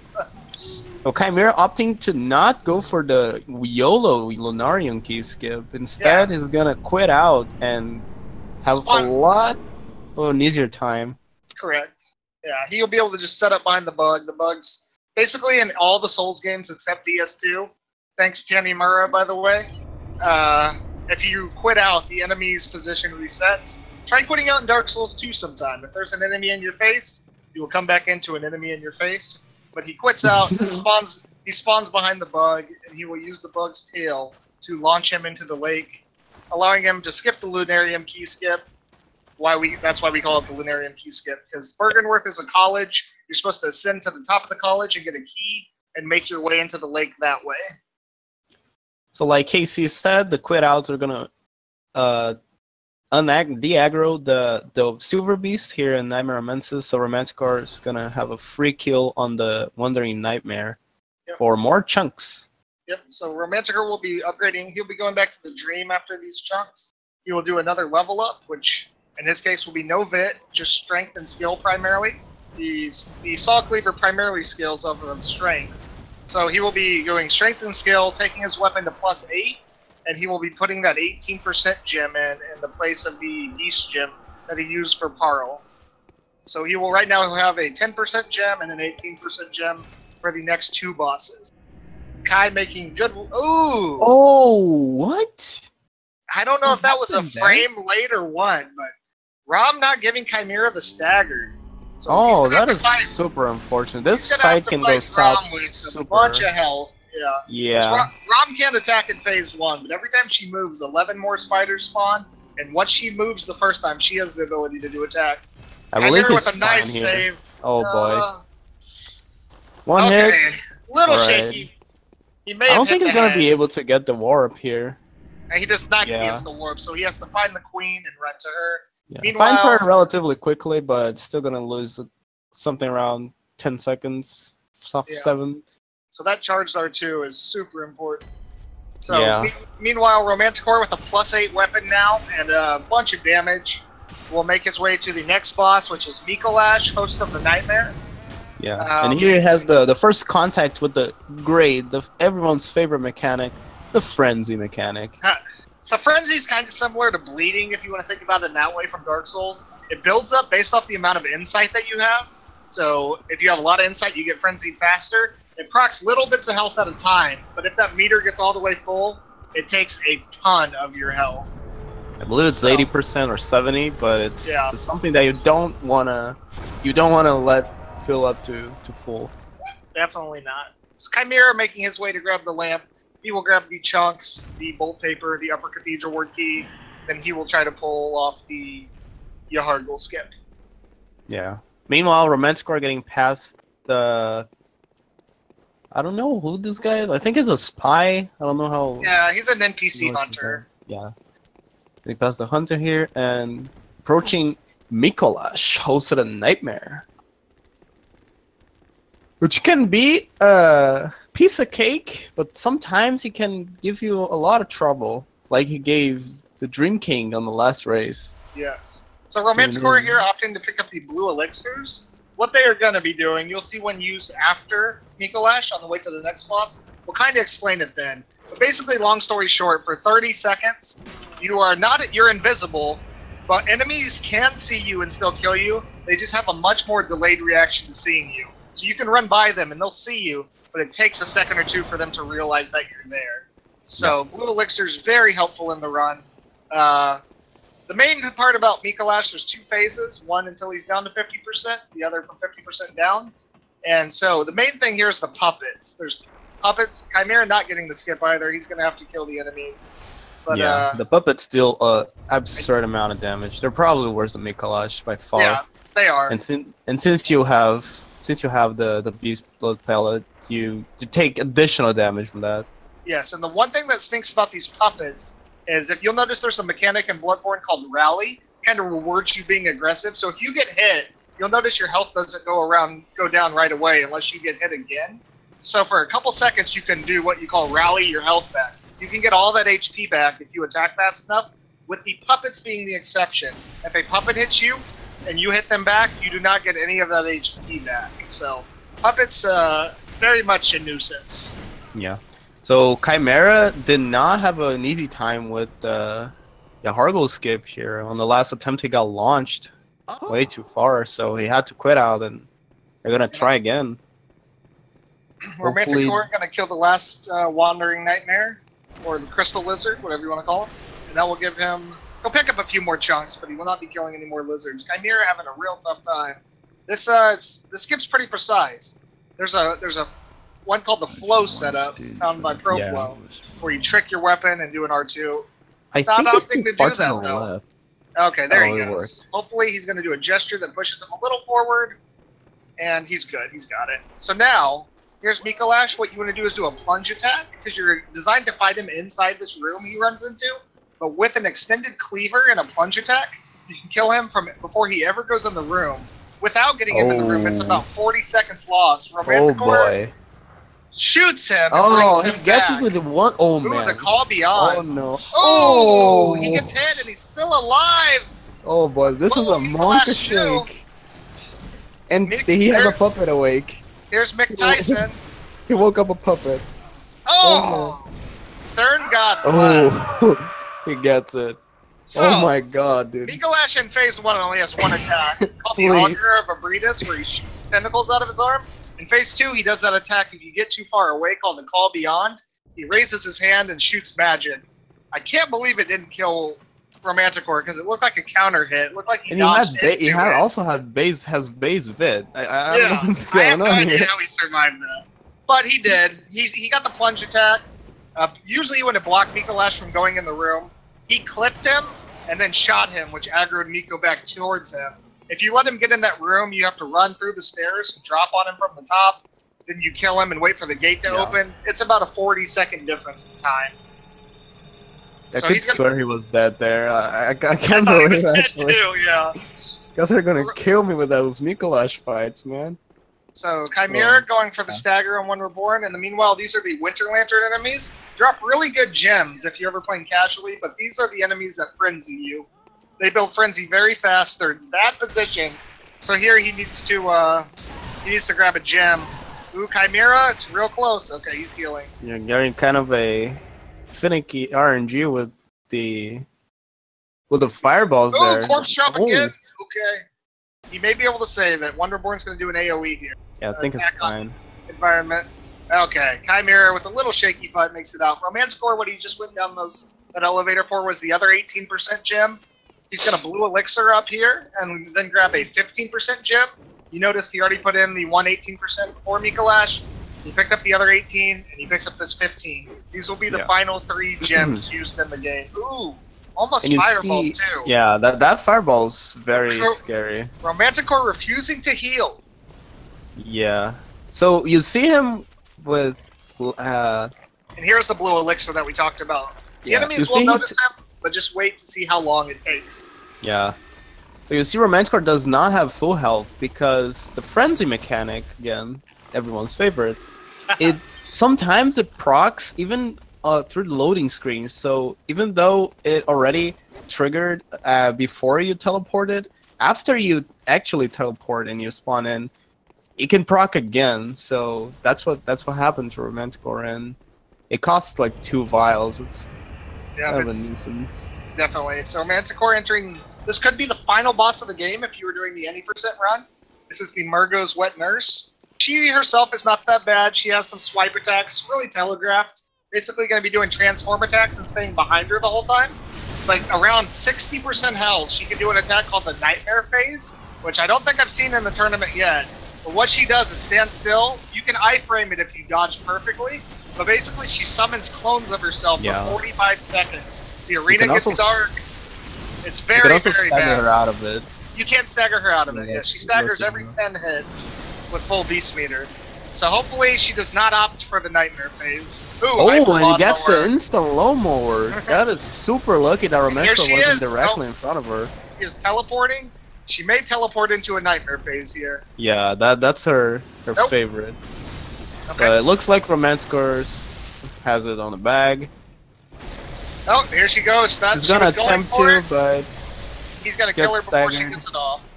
So Chimera opting to not go for the YOLO Lunarian key skip. Instead, he's gonna quit out and have a lot of an easier time. Correct. Yeah, he'll be able to just set up behind the bug. The bug's basically in all the Souls games except DS2. Thanks, Tanimura, by the way. If you quit out, the enemy's position resets. Try quitting out in Dark Souls 2 sometime. If there's an enemy in your face, you will come back into an enemy in your face. But he quits out, he spawns behind the bug, and he will use the bug's tail to launch him into the lake, allowing him to skip the Lunarium key skip. That's why we call it the Lunarium key skip, because Bergenworth is a college. You're supposed to ascend to the top of the college and get a key and make your way into the lake that way. So like KC said, the quit outs are gonna de-aggro the Silver Beast here in Nightmare of Mensis, so Romanticore is gonna have a free kill on the Wandering Nightmare for more chunks. Yep, so Romanticore will be upgrading. He'll be going back to the Dream after these chunks. He will do another level up, which in his case will be no Vit, just strength and skill primarily. The Saw Cleaver primarily scales off of strength. So he will be going strength and skill, taking his weapon to +8, and he will be putting that 18% gem in the place of the Beast gem that he used for Parl. So he will right now have a 10% gem and an 18% gem for the next 2 bosses. Kai making good... Ooh! Oh, what? I don't know if that was a frame late or what, but Rom not giving Chimera the stagger. So that is super unfortunate. This fight can go south super. A bunch of health. Yeah. Rom can't attack in phase 1, but every time she moves, 11 more spiders spawn, and once she moves the first time, she has the ability to do attacks. I believe he's with a nice fine here. Save. Oh boy. One hit. Little shaky. He may I don't think he's gonna be able to get the warp here. And he does not get the warp, so he has to find the queen and run to her. Yeah. Finds her relatively quickly, but still gonna lose something around 10 seconds, 7. So that charged R2 is super important. So meanwhile, Romanticore with a +8 weapon now and a bunch of damage will make his way to the next boss, which is Mikolash, host of the Nightmare. Yeah, and here he has the first contact with the everyone's favorite mechanic, the Frenzy mechanic. So Frenzy's kind of similar to Bleeding, if you want to think about it in that way from Dark Souls. It builds up based off the amount of insight that you have. So if you have a lot of insight, you get Frenzied faster. It procs little bits of health at a time, but if that meter gets all the way full, it takes a ton of your health. I believe it's 80% or 70, but it's something that you don't wanna let fill up to full. Definitely not. So Chimera making his way to grab the lamp. He will grab the chunks, the bolt paper, the upper cathedral ward key, then he will try to pull off the Yahargul skip. Yeah. Meanwhile, Romanticore getting past the... I don't know who this guy is. I think he's a spy. I don't know how... Yeah, he's an NPC hunter. Yeah. Getting past the hunter here and approaching Mikolash, host of the Nightmare. Which can be a piece of cake, but sometimes he can give you a lot of trouble, like he gave the Dream King on the last race. Yes. So Romanticore here opting to pick up the blue elixirs. What they are going to be doing, you'll see when used after Mikolash on the way to the next boss. We'll kind of explain it then. But basically, long story short, for 30 seconds, you're invisible, but enemies can see you and still kill you. They just have a much more delayed reaction to seeing you. So you can run by them and they'll see you, but it takes a second or two for them to realize that you're there. So blue elixir is very helpful in the run. The main part about Mikolash, there's 2 phases. One until he's down to 50%, the other from 50% down. And so the main thing here is the puppets. There's puppets. Chimera not getting the skip either. He's going to have to kill the enemies. But yeah, the puppets deal absurd amount of damage. They're probably worse than Mikolash by far. Yeah, they are. And since you have the beast blood pellet, you take additional damage from that. Yes, and the one thing that stinks about these puppets is if you'll notice there's a mechanic in Bloodborne called Rally, kind of rewards you being aggressive. So if you get hit, you'll notice your health doesn't go down right away unless you get hit again. So for a couple seconds, you can do what you call rally your health back. You can get all that HP back if you attack fast enough, with the puppets being the exception. If a puppet hits you and you hit them back, you do not get any of that HP back. So puppets, very much a nuisance. Yeah. So Chimera did not have an easy time with the Hargo skip here. On the last attempt, he got launched way too far, so he had to quit out, and they're gonna try again. Romanticore gonna kill the last Wandering Nightmare, or the Crystal Lizard, whatever you want to call him, and that will give him. He'll pick up a few more chunks, but he will not be killing any more lizards. Chimera having a real tough time. This skip's pretty precise. There's a one called the Flow setup found by ProFlow, where you trick your weapon and do an R2. It's not opting to do that though. Okay, there he goes. Hopefully he's going to do a gesture that pushes him a little forward, and he's good. He's got it. So now, here's Mikolash. What you want to do is do a plunge attack, because you're designed to fight him inside this room he runs into. But with an extended cleaver and a plunge attack, you can kill him from before he ever goes in the room. Without getting him in the room, it's about 40 seconds lost. Romanticore shoots him. Oh, he gets it with the one. Oh man. The call beyond. Oh no. Oh, he gets hit and he's still alive. Oh boy, this is a Monka shake. And he has a puppet awake. Here's Mick Tyson. He woke up a puppet. Oh, Stern God bless. Oh, he gets it. So, oh my god, dude. Mikolash in phase 1 only has one attack, called the Augur of Abridus, where he shoots tentacles out of his arm. In phase 2, he does that attack if you get too far away, called the Call Beyond. He raises his hand and shoots magic. I can't believe it didn't kill Romanticore, because it looked like a counter hit. It looked like he dodged into it. Also has base vid. I don't know what's going on here. I have no idea how he survived that. But he did. He got the plunge attack. Usually you want to block Mikolash from going in the room. He clipped him and then shot him, which aggroed Miko back towards him. If you let him get in that room, you have to run through the stairs and drop on him from the top. Then you kill him and wait for the gate to open. It's about a 40-second difference in time. I could swear he was dead there. I can't believe it, actually. Too, yeah. Guys are gonna kill me with those Mikolash fights, man. So Chimera going for the stagger on One Reborn, and meanwhile these are the Winter Lantern enemies. Drop really good gems if you're ever playing casually, but these are the enemies that frenzy you. They build frenzy very fast. They're in bad position, so here he needs to grab a gem. Ooh, Chimera, it's real close. Okay, he's healing. You're getting kind of a finicky RNG with the fireballs there. Oh, corpse drop again. Okay. He may be able to save it. Wonderborn's going to do an AoE here. Yeah, I think it's fine. Environment. Okay, Chimera with a little shaky fight makes it out. Romanticore, what he just went down that elevator for was the other 18% gem. He's going to blue elixir up here and then grab a 15% gem. You notice he already put in the 18% before Mikolash. He picked up the other 18, and he picks up this 15. These will be the final 3 gems used in the game. Ooh, almost fireball too. Yeah, that fireball's very scary. Romanticore refusing to heal. Yeah. So you see him with and here's the blue elixir that we talked about. The enemies will notice him, but just wait to see how long it takes. Yeah. So you see Romanticore does not have full health because the frenzy mechanic, again, everyone's favorite, sometimes it procs even through the loading screen. So even though it already triggered before you teleported, after you actually teleport and you spawn in, it can proc again. So that's what happened to Romanticore, and it costs like 2 vials. It's kind of a nuisance. Definitely. So Romanticore entering. This could be the final boss of the game if you were doing the any percent run. This is the Murgo's Wet Nurse. She herself is not that bad. She has some swipe attacks, really telegraphed. Basically going to be doing transform attacks and staying behind her the whole time. Like around 60% health, she can do an attack called the Nightmare Phase, which I don't think I've seen in the tournament yet. But what she does is stand still. You can iframe it if you dodge perfectly, but basically she summons clones of herself for 45 seconds. The arena gets dark. It's very, very stagger bad. her out of it. You can't stagger her out of it. Yeah, she staggers every 10 hits with full beast meter. So hopefully she does not opt for the nightmare phase. Ooh, oh, and he gets the instant low mower. That is super lucky that Romanticore wasn't directly in front of her. She is teleporting. She may teleport into a nightmare phase here. Yeah, that's her favorite. Okay. But it looks like Romanticore has it on the bag. Oh, here she goes. She's gonna attempt to, but he's gonna kill her before she gets it off.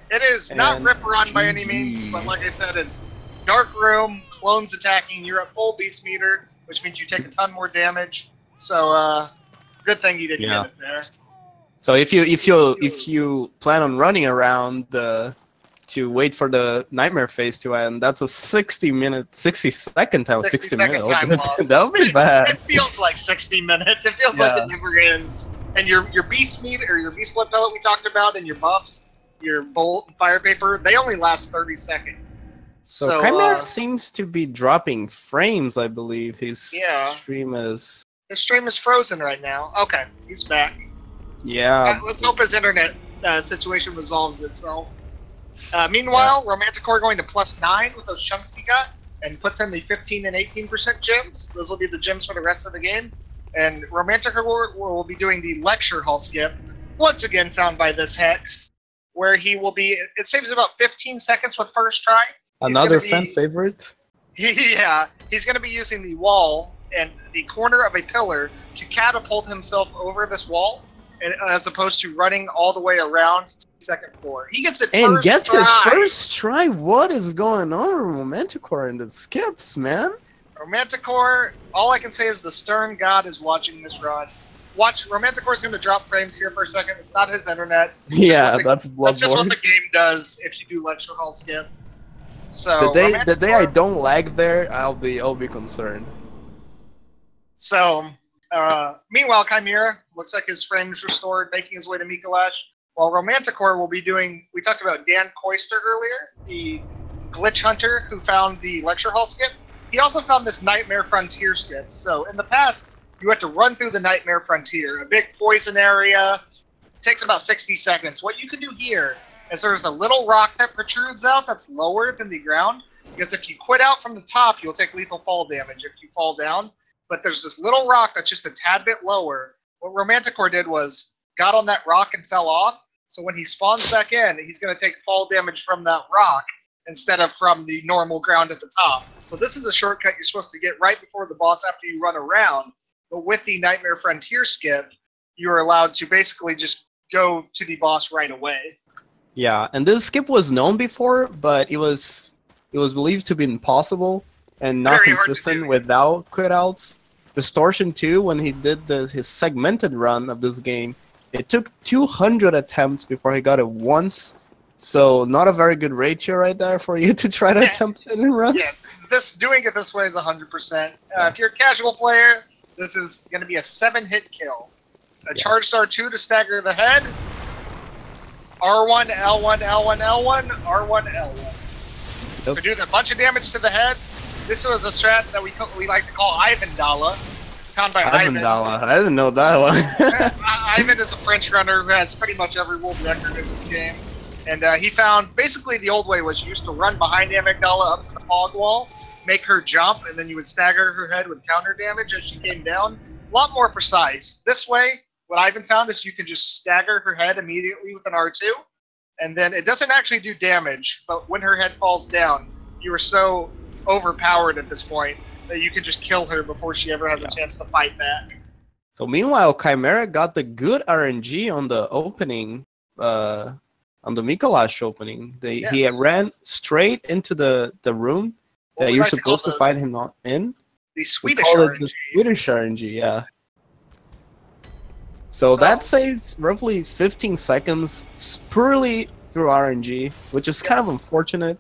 It is not Rip Run by any means, but like I said, it's dark room, clones attacking. You're at full beast meter, which means you take a ton more damage. So, good thing you didn't get it there. So if you plan on running around to wait for the nightmare phase to end, that's a 60 second time. 60 minute time loss. That would be bad. It feels like 60 minutes. It feels like it never ends. And your beast meat or your beast blood pellet we talked about, and your buffs, your bolt and fire paper, they only last 30 seconds. So Chimera seems to be dropping frames. I believe his stream is. His stream is frozen right now. Okay, he's back. Yeah. Let's hope his internet situation resolves itself. Meanwhile, Romanticore going to +9 with those chunks he got, and puts in the 15 and 18% gems. Those will be the gems for the rest of the game. And Romanticore will be doing the lecture hall skip, once again found by this hex, where he will be. It saves about 15 seconds with first try. Another fan favorite. Yeah, he's going to be using the wall and the corner of a pillar to catapult himself over this wall, and as opposed to running all the way around to the second floor. He gets it first try. What is going on with Romanticore and the skips, man? Romanticore, all I can say is the Stern God is watching this run. Watch, Romanticore's going to drop frames here for a second. It's not his internet. Yeah, that's Bloodborne. That's just what the game does if you do lecture hall skip. So the day I don't lag there, I'll be concerned. So meanwhile, Chimera looks like his frame's restored, making his way to Mikolash. While Romanticore will be doing, we talked about Dan Koister earlier, the glitch hunter who found the lecture hall skip. He also found this Nightmare Frontier skip. So in the past, you had to run through the Nightmare Frontier, a big poison area. It takes about 60 seconds. What you can do here is there's a little rock that protrudes out that's lower than the ground, because if you quit out from the top, you'll take lethal fall damage if you fall down. But there's this little rock that's just a tad bit lower. What Romanticore did was got on that rock and fell off. So when he spawns back in, he's going to take fall damage from that rock instead of from the normal ground at the top. So this is a shortcut you're supposed to get right before the boss after you run around. But with the Nightmare Frontier skip, you're allowed to basically just go to the boss right away. Yeah, and this skip was known before, but it was believed to be impossible and not consistent without quit outs. Distortion 2, when he did his segmented run of this game, it took 200 attempts before he got it once. So not a very good ratio right there for you to try to attempt it in runs. Yeah, doing it this way is 100%. If you're a casual player, this is going to be a 7-hit kill. A charge star 2 to stagger the head. R1, L1, L1, L1, R1, L1. So doing a bunch of damage to the head. This was a strat that we like to call Ivan Dalla, found by Ivan. I didn't know that one. Ivan is a French runner who has pretty much every world record in this game. And he found, basically the old way was you used to run behind Amygdala up to the fog wall, make her jump, and then you would stagger her head with counter damage as she came down. A lot more precise. This way, what Ivan found is you can just stagger her head immediately with an R2, and then it doesn't actually do damage, but when her head falls down, you are so overpowered at this point that you can just kill her before she ever has a chance to fight back. So meanwhile, Chimera got the good RNG on the opening, on the Mikolash opening. He ran straight into the room that you're supposed to fight him in. The Swedish RNG. The Swedish RNG, yeah. So that saves roughly 15 seconds purely through RNG, which is kind of unfortunate.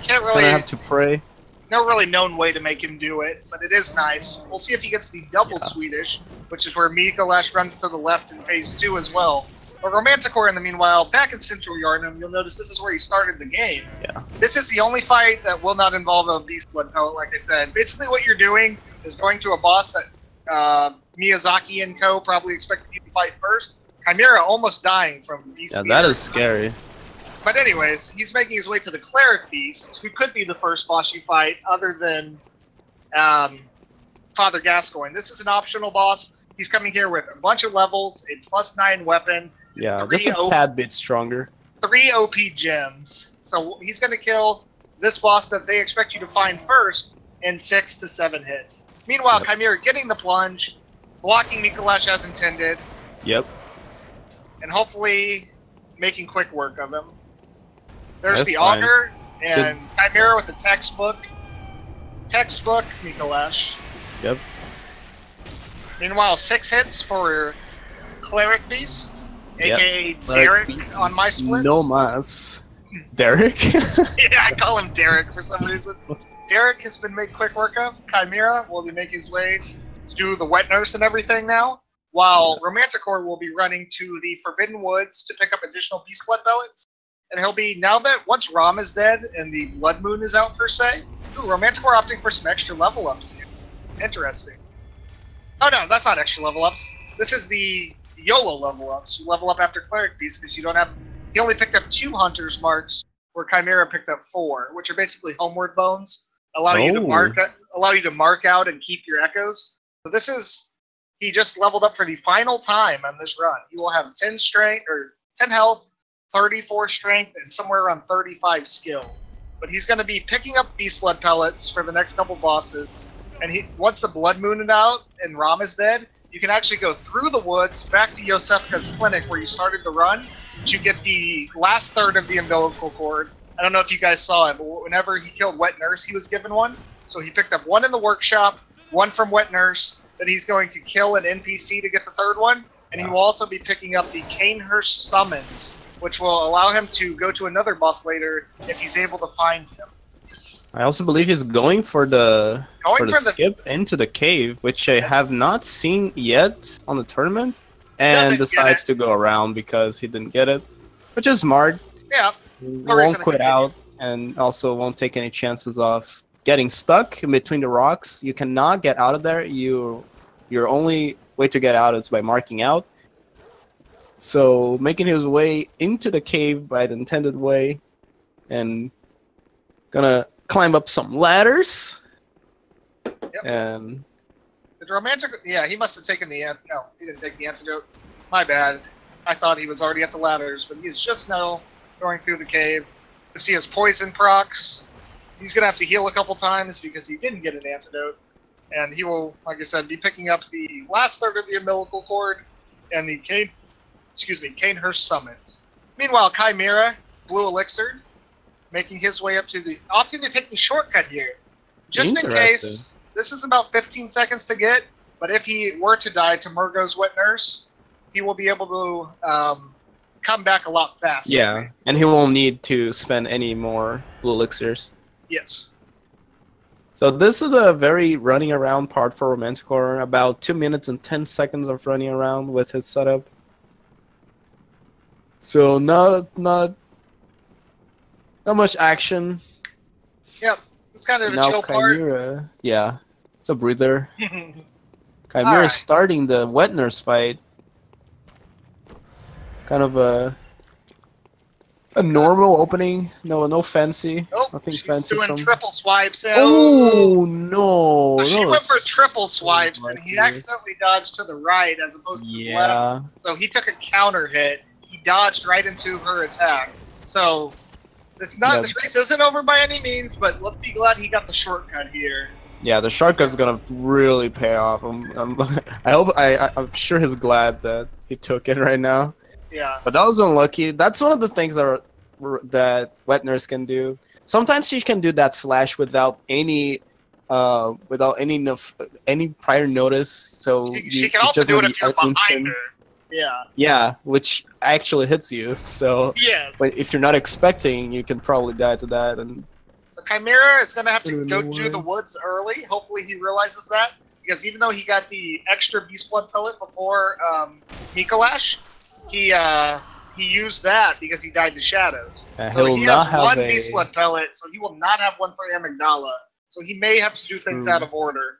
Can't really have to pray. No really known way to make him do it, but it is nice. We'll see if he gets the double Swedish, which is where Mikolash runs to the left in phase 2 as well. But Romanticore, in the meanwhile, back in Central Yharnam, you'll notice this is where you started the game. Yeah. This is the only fight that will not involve a Beast Blood Pellet, like I said. Basically what you're doing is going to a boss that Miyazaki and co. probably expected you to fight first. Chimera almost dying from Beast Yeah, Spear. that is scary. But anyways, he's making his way to the Cleric Beast, who could be the first boss you fight other than Father Gascoigne. This is an optional boss. He's coming here with a bunch of levels, a +9 weapon. Yeah, just a tad bit stronger. 3 OP gems. So he's going to kill this boss that they expect you to find first in 6 to 7 hits. Meanwhile, yep. Chimera getting the plunge, blocking Mikolash as intended. Yep. And hopefully making quick work of him. There's That's the fine. Augur, and Chimera with the textbook. Textbook Mikolash. Yep. Meanwhile, 6 hits for Cleric Beast, aka yep. Derek on my splits. No mas. Derek? Yeah, I call him Derek for some reason. Derek has been made quick work of. Chimera will be making his way to do the wet nurse and everything now, while Romanticore will be running to the Forbidden Woods to pick up additional Beast Blood Pellets. And he'll be, now that once Rom is dead and the Blood Moon is out per se, Romanticore opting for some extra level ups here. Interesting. Oh no, that's not extra level ups. This is the YOLO level ups. You level up after Cleric Beast because you don't have. He only picked up 2 Hunter's Marks, where Chimera picked up 4, which are basically Homeward Bones. Allow you to mark out and keep your echoes. So this is, he just leveled up for the final time on this run. He will have 10 strength or 10 health, 34 strength, and somewhere around 35 skill. But he's going to be picking up Beast Blood Pellets for the next couple bosses. And once the Blood Moon is out and Rom is dead, you can actually go through the woods back to Yosefka's clinic where you started the run to get the last third of the umbilical cord. I don't know if you guys saw it, but whenever he killed Wet Nurse, he was given one. So he picked up 1 in the workshop, 1 from Wet Nurse, then he's going to kill an NPC to get the 3rd one, and he will also be picking up the Canehurst Summons, which will allow him to go to another boss later if he's able to find him. I also believe he's going for the skip into the cave, which I have not seen yet on the tournament, and decides to go around because he didn't get it, which is smart. Yeah. Won't quit out, and also won't take any chances of getting stuck in between the rocks. You cannot get out of there. Your only way to get out is by marking out. So making his way into the cave by the intended way, and gonna climb up some ladders. Yep. And the romantic, yeah, he must have taken the no, he didn't take the antidote. My bad. I thought he was already at the ladders, but he's just now going through the cave. You see his poison procs. He's gonna have to heal a couple times because he didn't get an antidote, and he will, like I said, be picking up the last third of the umbilical cord and the Canehurst Summit. Meanwhile, Chimera, Blue Elixir, making his way up to the, opting to take the shortcut here, just in case. This is about 15 seconds to get, but if he were to die to Murgo's Wet Nurse, he will be able to come back a lot faster. Yeah, and he won't need to spend any more blue elixirs. Yes. So this is a very running around part for Romanticore, about 2 minutes and 10 seconds of running around with his setup. So not much action. Yep, it's kind of a chill part. Yeah, it's a breather. Chimera starting the Wet Nurse fight. Kind of a normal opening. No fancy. Nope, nothing she's fancy. Doing triple swipes. Oh no! So she went for triple swipes, and he accidentally dodged to the right as opposed to the left. So he took a counter hit. He dodged right into her attack. So it's not the race isn't over by any means, but let's be glad he got the shortcut here. Yeah, the shortcut's gonna really pay off. I'm sure he's glad that he took it right now. Yeah. But that was unlucky. That's one of the things that Wet Nurse can do. Sometimes she can do that slash without any prior notice. So she can also do it if you're behind her. Yeah. Yeah, which actually hits you. So yes. But if you're not expecting, you can probably die to that. And so Chimera is going to have to go do the woods early. Hopefully he realizes that, because even though he got the extra Beast Blood pellet before Mikolash, he used that because he died to shadows. So he has one Beast Blood pellet, so he will not have one for Amygdala. So he may have to do things out of order,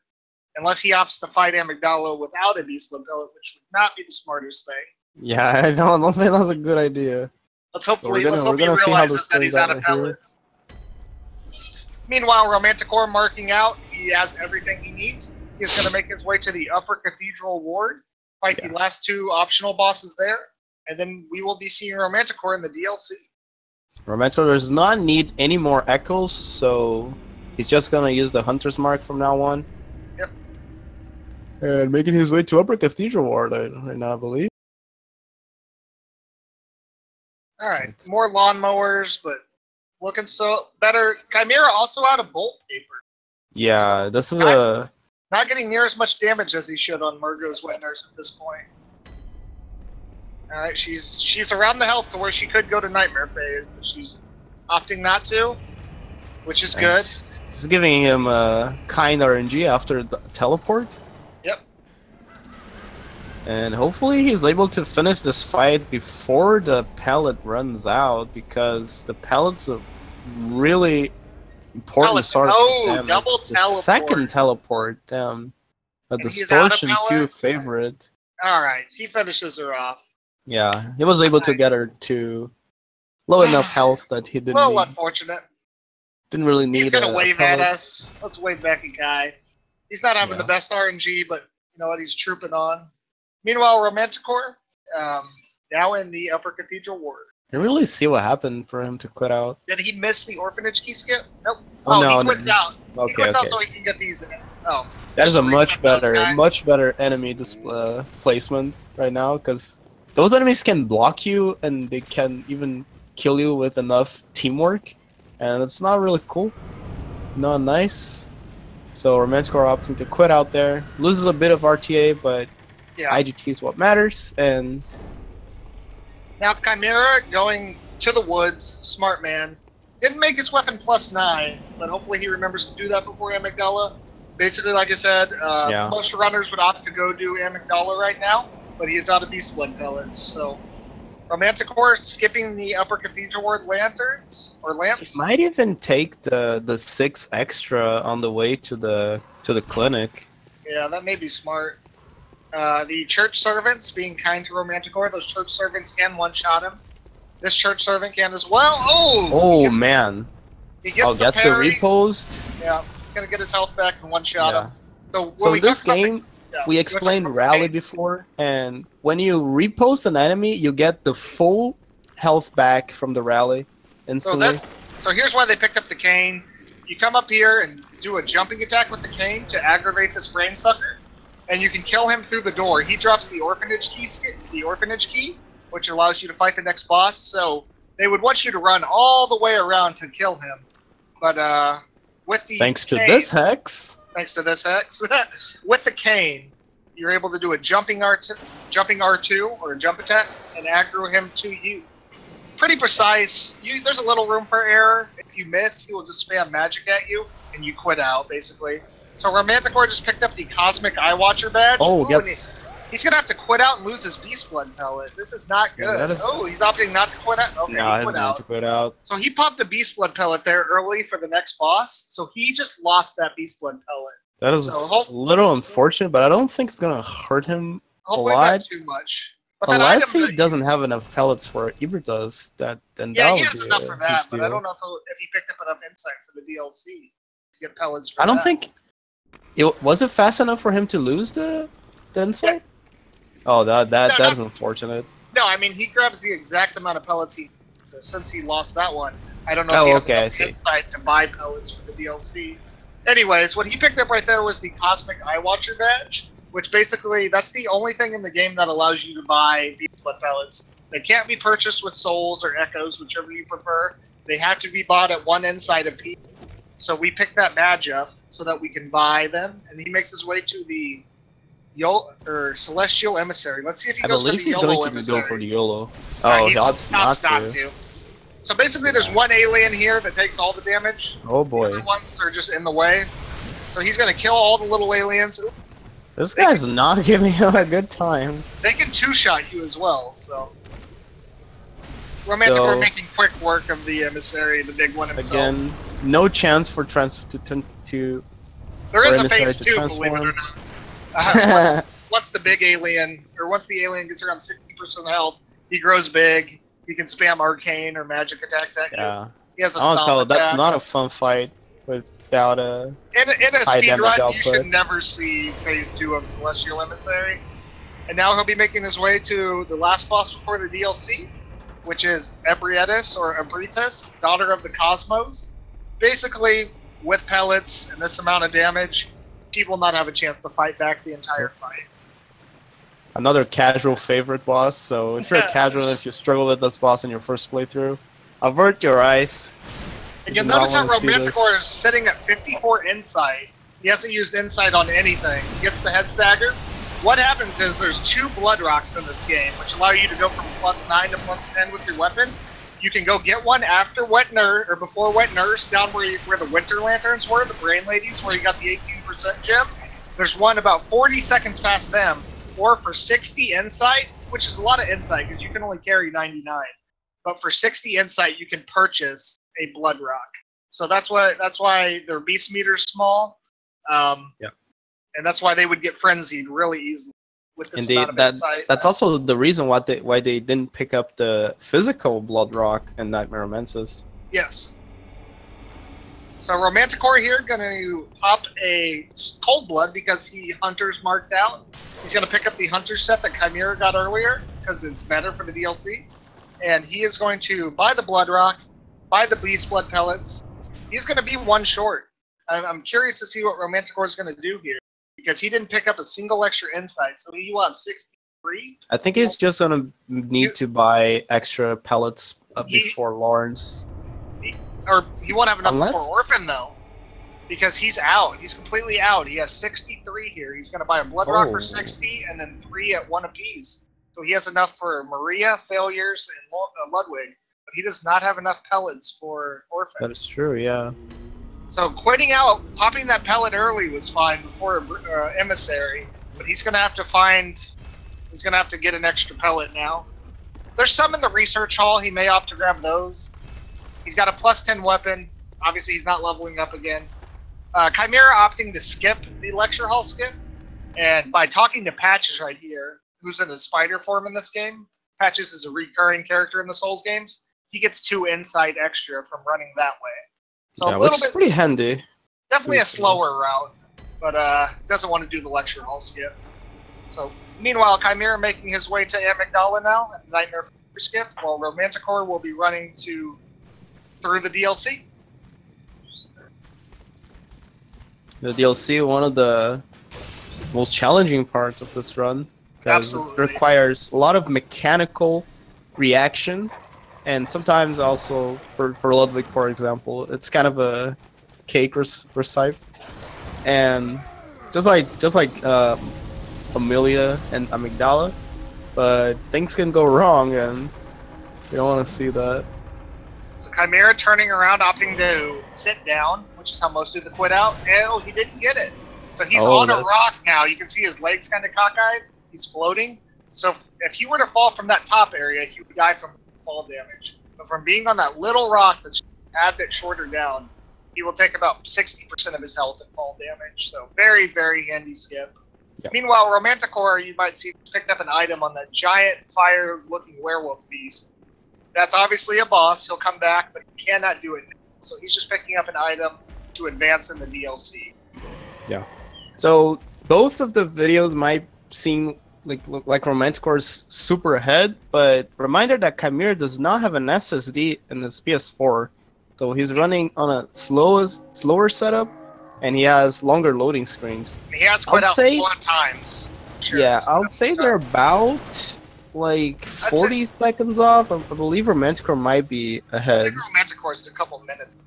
unless he opts to fight Amygdala without a Beast Blood pellet, which would not be the smartest thing. Yeah, I don't think that's a good idea. Let's hope he realizes that he's out of pellets. Meanwhile, Romanticore marking out, he has everything he needs. He's going to make his way to the Upper Cathedral Ward, fight the last two optional bosses there, and then we will be seeing Romanticore in the DLC. Romanticore does not need any more echoes, so he's just going to use the Hunter's Mark from now on. Yep. And making his way to Upper Cathedral Ward right now, I believe. Alright, more lawnmowers, but looking so better. Chimera also out of bolt paper. Yeah, so this is not getting near as much damage as he should on Murgo's Wet Nurse at this point. Alright, she's around the health to where she could go to Nightmare Phase, but she's opting not to, which is good. She's giving him a kind RNG after the teleport. Yep. And hopefully he's able to finish this fight before the pellet runs out, because the pellet's a really important source of damage. Double teleport. Second teleport, damn. A Distortion 2 favorite. Alright, he finishes her off. Yeah, he was able to get her to low enough health that he didn't need. A little unfortunate. Didn't really need. He's gonna wave at us. Let's wave back a guy. He's not having the best RNG, but you know what? He's trooping on. Meanwhile, Romanticore, now in the Upper Cathedral Ward. I didn't really see what happened for him to quit out. Did he miss the orphanage key skip? Nope. No, he quits out. Okay, he quits out so he can get these in. Oh. That is a much better enemy placement right now, because those enemies can block you and they can even kill you with enough teamwork, and it's not really cool. Not nice. So Romanticore opting to quit out there. Loses a bit of RTA, but IGT is what matters. And now Chimera going to the woods, smart man. Didn't make his weapon +9, but hopefully he remembers to do that before Amygdala. Basically, like I said, most runners would opt to go do Amygdala right now, but he is out of Beast Blood pellets, so Romanticore skipping the Upper Cathedral Ward lanterns or lamps. He might even take the 6 extra on the way to the clinic. Yeah, that may be smart. The church servants being kind to Romanticore. Those church servants can one-shot him. This church servant can as well. Oh man! He gets the parry. Reposed. Yeah, he's gonna get his health back and one-shot him. So this game, we explained rally before, and when you repost an enemy, you get the full health back from the rally instantly. So here's why they picked up the cane. You come up here and do a jumping attack with the cane to aggravate this brain sucker, and you can kill him through the door. He drops the orphanage key, which allows you to fight the next boss. So they would want you to run all the way around to kill him, but with the thanks to this hex, with the cane, you're able to do a jumping R2 or a jump attack and aggro him to you. Pretty precise. There's a little room for error. If you miss, he will just spam magic at you and you quit out, basically. So Romanticore just picked up the Cosmic Eye Watcher badge. He's gonna have to quit out and lose his Beast Blood pellet. This is not good. He's opting not to quit out. Okay, no, he's not to quit out. So he popped a Beast Blood pellet there early for the next boss. So he just lost that Beast Blood pellet. That is a little unfortunate, but I don't think it's gonna hurt him a lot. Not too much. But unless he doesn't have enough pellets for Eber does, then that would he has enough for that. But I don't know if he picked up enough insight for the DLC to get pellets. For I don't think was it fast enough for him to lose the insight. Yeah. Oh, that is unfortunate. No, I mean he grabs the exact amount of pellets he. So since he lost that one, I don't know if he has enough insight to buy pellets for the DLC. Anyways, what he picked up right there was the Cosmic Eye Watcher badge, which basically that's the only thing in the game that allows you to buy Beast Blood pellets. They can't be purchased with souls or echoes, whichever you prefer. They have to be bought at one insight apiece. So we picked that badge up so that we can buy them, and he makes his way to the Celestial Emissary. Let's see if he goes for the YOLO Emissary. Go for the YOLO. Oh, he opts not to. So basically, there's one alien here that takes all the damage. Oh boy. The other ones are just in the way. So he's gonna kill all the little aliens. This guy's not giving him a good time. They can two-shot you as well, so Romanticore making quick work of the emissary, the big one himself. Again, no chance for There is a phase 2, believe it or not. Once the big alien, or once the alien gets around 60% health, he grows big. He can spam arcane or magic attacks at you. He has a stomp attack. That's not a fun fight without a in a high speed damage run, output. You should never see phase 2 of Celestial Emissary. And now he'll be making his way to the last boss before the DLC, which is Ebrietis or Ebritis, Daughter of the Cosmos. Basically, with pellets and this amount of damage, she will not have a chance to fight back the entire fight. Another casual favorite boss, so if you're casual, if you struggle with this boss in your first playthrough, avert your eyes. And you'll notice how Romanticore is sitting at 54 insight. He hasn't used insight on anything. He gets the head stagger. What happens is there's 2 blood rocks in this game, which allow you to go from +9 to +10 with your weapon. You can go get one after Wet Nurse, or before Wet Nurse, down where the Winter Lanterns were, the Brain Ladies, where you got the 18% gem. There's one about 40 seconds past them, or for 60 insight, which is a lot of insight because you can only carry 99. But for 60 insight, you can purchase a blood rock. So that's why their beast meter's small. And that's why they would get frenzied really easily with this amount of insight. That's also the reason why they didn't pick up the physical blood rock in Nightmare Mensis. Yes. So Romanticore here gonna pop a cold blood because he Hunter's marked out. He's gonna pick up the Hunter set that Chimera got earlier because it's better for the DLC. And he is going to buy the blood rock, buy the beast blood pellets. He's gonna be one short. I'm curious to see what Romanticore is gonna do here because he didn't pick up a single extra insight, so he will have 63. I think he's just gonna need to buy extra pellets before Lawrence. He won't have enough before Orphan, though. Because he's out. He's completely out. He has 63 here. He's going to buy a Blood Rock for 60, and then 3 at 1 apiece. So he has enough for Maria, Failures, and Ludwig. But he does not have enough pellets for Orphan. That is true, yeah. So quitting out, popping that pellet early was fine before Emissary. But he's going to have to he's going to have to get an extra pellet now. There's some in the research hall. He may opt to grab those. He's got a +10 weapon. Obviously, he's not leveling up again. Chimera opting to skip the lecture hall skip. And by talking to Patches right here, who's in a spider form in this game, Patches is a recurring character in the Souls games, he gets 2 insight extra from running that way. So a little which is pretty handy. Definitely a slower route, but doesn't want to do the lecture hall skip. So meanwhile, Chimera making his way to Amygdala now, and Nightmare skip, while Romanticore will be running through the DLC. The DLC, one of the most challenging parts of this run, because it requires a lot of mechanical reaction, and sometimes also for Ludwig, for example, it's kind of a cake recipe, and just like Amelia and Amygdala, but things can go wrong, and we don't want to see that. So Chimera turning around, opting to sit down, which is how most do the quit out. Oh, he didn't get it. So he's on a rock now. You can see his legs kind of cockeyed. He's floating. So if he were to fall from that top area, he would die from fall damage. But from being on that little rock that's a tad bit shorter down, he will take about 60% of his health and fall damage. So very, very handy skip. Yep. Meanwhile, Romanticore, you might see, picked up an item on that giant fire-looking werewolf beast. That's obviously a boss. He'll come back, but he cannot do it now. So he's just picking up an item to advance in the DLC. Yeah. So both of the videos might seem like Romanticore's super ahead, but reminder that Chimera does not have an SSD in his PS4. So he's running on a slower setup, and he has longer loading screens. He has quit out 4 times. Sure. Yeah, I would say they're about like 40 seconds off. I believe Romanticore might be ahead. I think Romanticore's a couple minutes,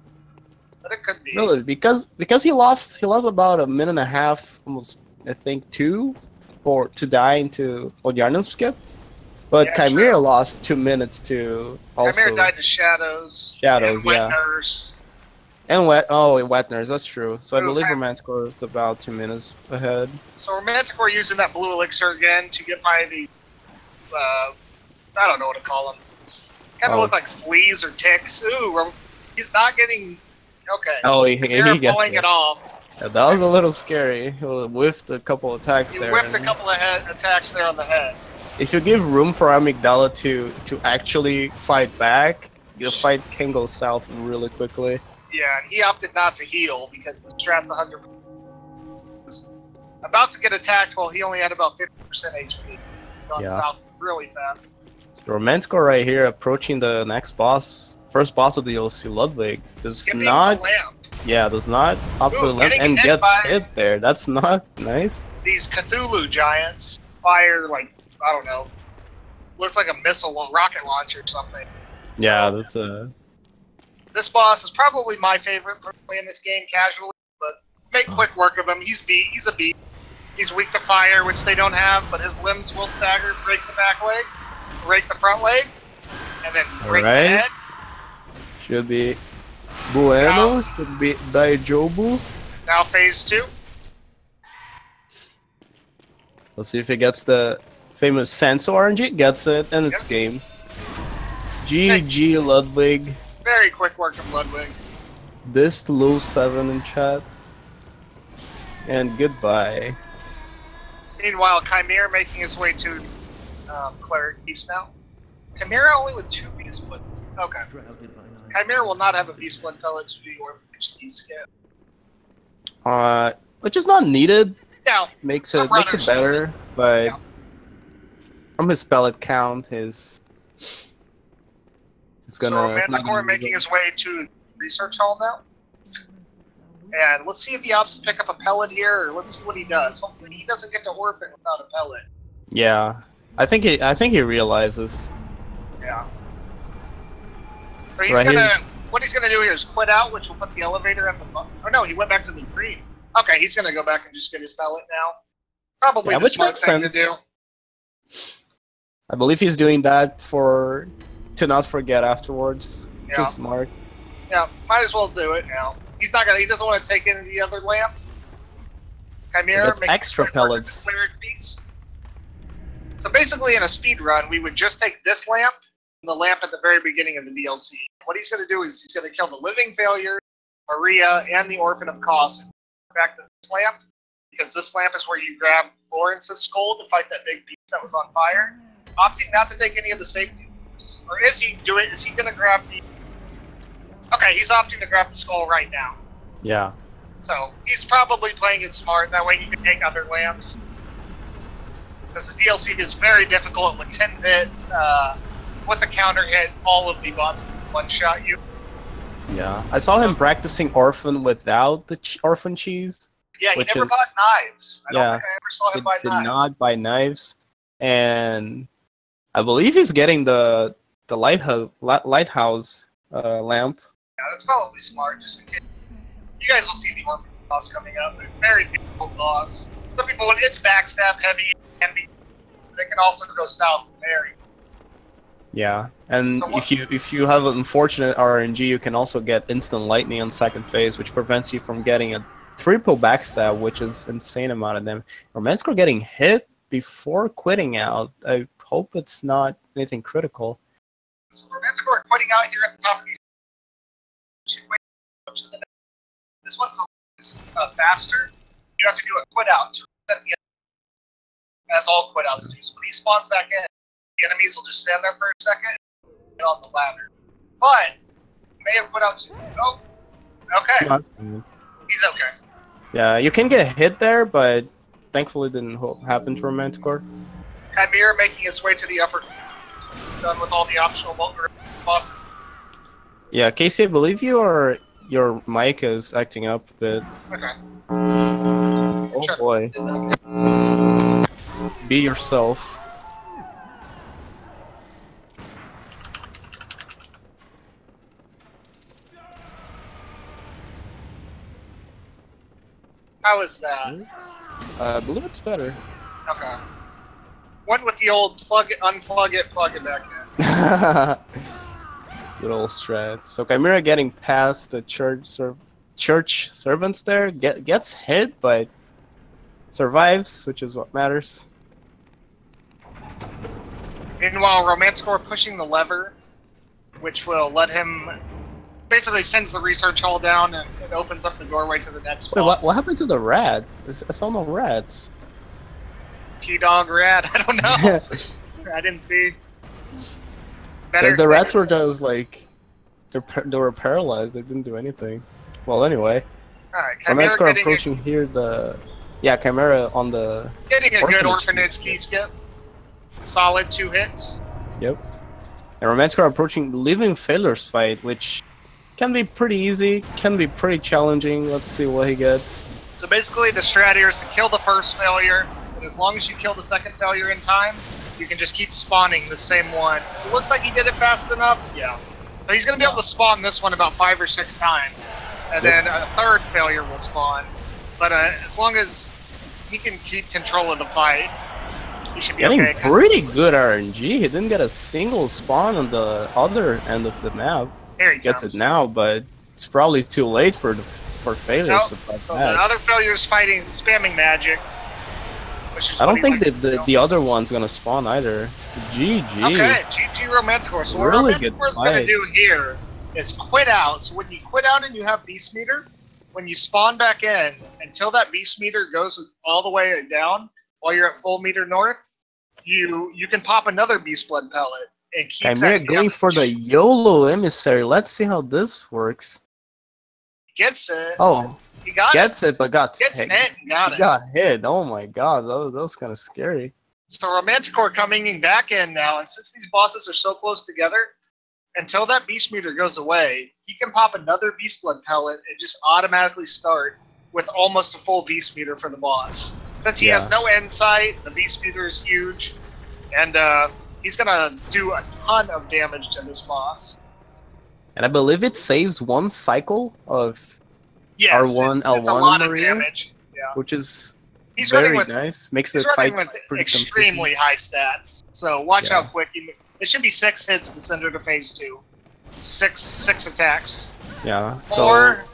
but it could be. Really, because he lost about a minute and a half, almost I think 2, to die into Odjarnum's skip. But yeah, Chimera lost 2 minutes to also. Chimera died to Shadows. Shadows, and yeah. Wet Nurse. And Wet Nurse, that's true. So I believe Romanticore is about 2 minutes ahead. So Romanticore using that blue elixir again to get by the I don't know what to call them. Kind of look like fleas or ticks. Ooh, he's not getting... Okay. Oh, he gets pulling it off. Yeah, that was a little scary. He whiffed a couple attacks there. He whiffed a couple of attacks there on the head. If you give room for Amygdala to actually fight back, the fight can go south really quickly. Yeah, and he opted not to heal because the strat's 100%. About to get attacked while he only had about 50% HP. Gone south really fast. Romanticore right here approaching the next boss. First boss of the DLC, Ludwig. Does not opt for the lamp and gets hit there. That's not nice. These Cthulhu giants fire like, I don't know, looks like a missile rocket launcher or something. Yeah, that's a... This boss is probably my favorite personally in this game casually, but make quick work of him. He's a beast. He's weak to fire, which they don't have, but his limbs will stagger, break the back leg, break the front leg, and then break the head. Should be bueno, should be Daijobu. Now phase 2. Let's see if he gets the famous Sanso RNG. Gets it, and it's game. GG Ludwig. Very quick work of Ludwig. This low 7 in chat. And goodbye. Meanwhile, Chimera making his way to Cleric Beast now. Chimera only with 2 Beast Blood. Okay. Chimera will not have a Beast Blood pellet to do your HD skip. Which is not needed. Yeah. Makes it better, but from his pellet count, it's gonna. So Romanticore making his way to the research hall now. And let's see if he opts to pick up a pellet here, or let's see what he does. Hopefully he doesn't get to Orphan without a pellet. Yeah. I think he realizes. Yeah. So he's what he's gonna do here is quit out, which will put the elevator at the bottom. Oh no, he went back to the green. Okay, he's gonna go back and just get his pellet now. Probably the smart thing to do. I believe he's doing that to not forget afterwards. Yeah. Just smart. Yeah, might as well do it now. He doesn't want to take any of the other lamps. Chimera makes extra pellets. Beast. So basically, in a speed run, we would just take this lamp and the lamp at the very beginning of the DLC. What he's going to do is he's going to kill the Living Failure, Maria, and the Orphan of Cos. Back to this lamp, because this lamp is where you grab Lawrence's skull to fight that big beast that was on fire. Opting not to take any of the safety lamps. Or is he going to grab the... Okay, he's opting to grab the skull right now. Yeah. So, he's probably playing it smart, that way he can take other lamps. Because the DLC is very difficult with 10-bit, with a counter hit, all of the bosses can one-shot you. Yeah, I saw him practicing Orphan without the Orphan cheese. Yeah, he never bought knives. I don't think I ever saw him buy knives. Did not buy knives, and I believe he's getting the lighthouse lamp. Yeah, that's probably smart, just in case. You guys will see the Orphan boss coming up. A very difficult boss. Some people, when it's backstab heavy, they can also go south very. Yeah, and so if you have an unfortunate RNG, you can also get instant lightning on second phase, which prevents you from getting a triple backstab, which is insane amount of them. Romanticore getting hit before quitting out. I hope it's not anything critical. So Romanticore quitting out here at the top of these. This one's faster. You have to do a quit out to reset the enemy, as all quit outs do. So when he spawns back in, the enemies will just stand there for a second and get on the ladder. But he may have quit out too. Oh, okay. He's okay. Yeah, you can get hit there, but thankfully it didn't happen to Romanticore. Chimera making his way to the upper. Done with all the optional bosses. Yeah, Casey, I believe your mic is acting up a bit. Okay. Oh boy. Be yourself. How is that? I believe it's better. Okay. Went with the old plug it, unplug it, plug it back in. Good old strat. So Chimera getting past the church servants there, gets hit, but survives, which is what matters. Meanwhile, Romanticore pushing the lever which will let him basically sends the research hall down and it opens up the doorway to the next Wait, boss. what happened to the rat? I saw no rats. T-Dog rat, I don't know. I didn't see. The rats were just like, they were paralyzed. They didn't do anything. Well, anyway. Alright, Romanticore approaching here. Chimera on the. Getting a good orphanage key skip. Solid 2 hits. Yep. And Romanticore approaching the Living Failures fight, which can be pretty easy, can be pretty challenging. Let's see what he gets. So basically, the strat here is to kill the first failure, and as long as you kill the second failure in time, you can just keep spawning the same one. It looks like he did it fast enough. Yeah. So he's going to be able to spawn this one about 5 or 6 times, and then a third failure will spawn. But as long as he can keep control of the fight, he should be getting okay. Pretty good RNG. He didn't get a single spawn on the other end of the map. There he gets it now, but it's probably too late for failures to pass so that. the other failure is fighting, spamming magic. Which is I don't think that the other one's gonna spawn either. GG. Okay, GG Romanticore. So what really Romanticore is gonna do here is quit out. So when you quit out and you have beast meter, when you spawn back in, until that beast meter goes all the way down, while you're at full meter north, you can pop another beast blood pellet and keep Chimera going for the YOLO emissary. Let's see how this works. Gets it. Oh, he got gets it, but got hit. He got hit. Oh my god, that was kind of scary. So Romanticore coming back in now, and since these bosses are so close together, until that beast meter goes away, he can pop another beast blood pellet and just automatically start with almost a full beast meter for the boss. Since he has no end sight, the beast meter is huge, and he's gonna do a ton of damage to this boss. And I believe it saves one cycle of R1, L1, it's a lot Maria, of damage. Yeah. which is He's very with, nice. Makes he's the fight with pretty extremely high stats. So watch Yeah. how quick it should be 6 hits to send her to phase 2. Six attacks. Yeah. Or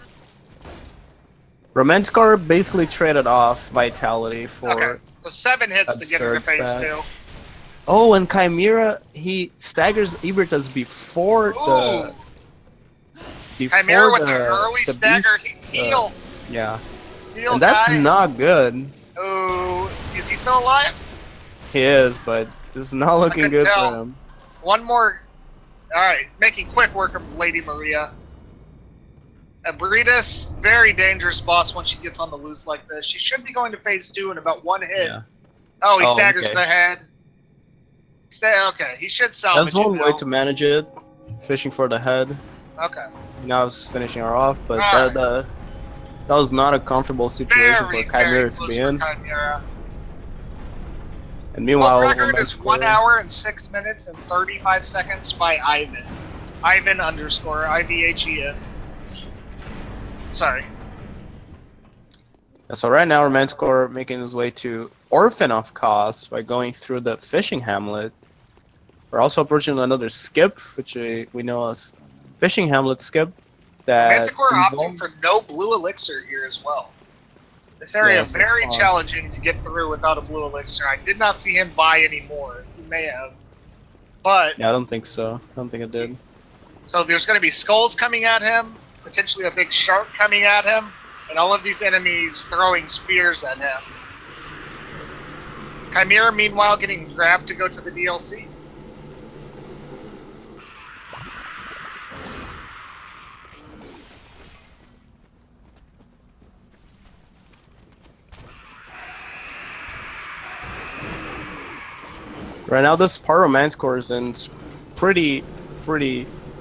Romanticore basically traded off Vitality for so 7 hits to get her to phase 2. Oh, and Chimera, he staggers Ebertus before the... Chimera with the early stagger heal. Yeah. Heal and that's guy. not good. Oh, is he still alive? He is, but this is not looking good for him. One more. Alright, making quick work of Lady Maria. Abritas, very dangerous boss once she gets on the loose like this. She should be going to phase 2 in about 1 hit. Yeah. Oh, he staggers the head. Okay, he should salvage it. That's one way to manage it. Fishing for the head. Okay. Now it's finishing her off, but that was not a comfortable situation for Chimera to be in. And meanwhile, the record is 1 hour and 6 minutes and 35 seconds by Ivan. Ivan underscore IVHEN. Sorry. So right now, Romanticore making his way to Orphan of Cos by going through the fishing hamlet. We're also approaching another skip, which we know as fishing hamlet skip. Romanticore opting for no blue elixir here as well. This area is very challenging to get through without a blue elixir. I did not see him buy any more. He may have. But yeah, I don't think so. I don't think it did. So there's going to be skulls coming at him, potentially a big shark coming at him, and all of these enemies throwing spears at him. Chimera, meanwhile, getting grabbed to go to the DLC. Right now, this part Romanticore is in pretty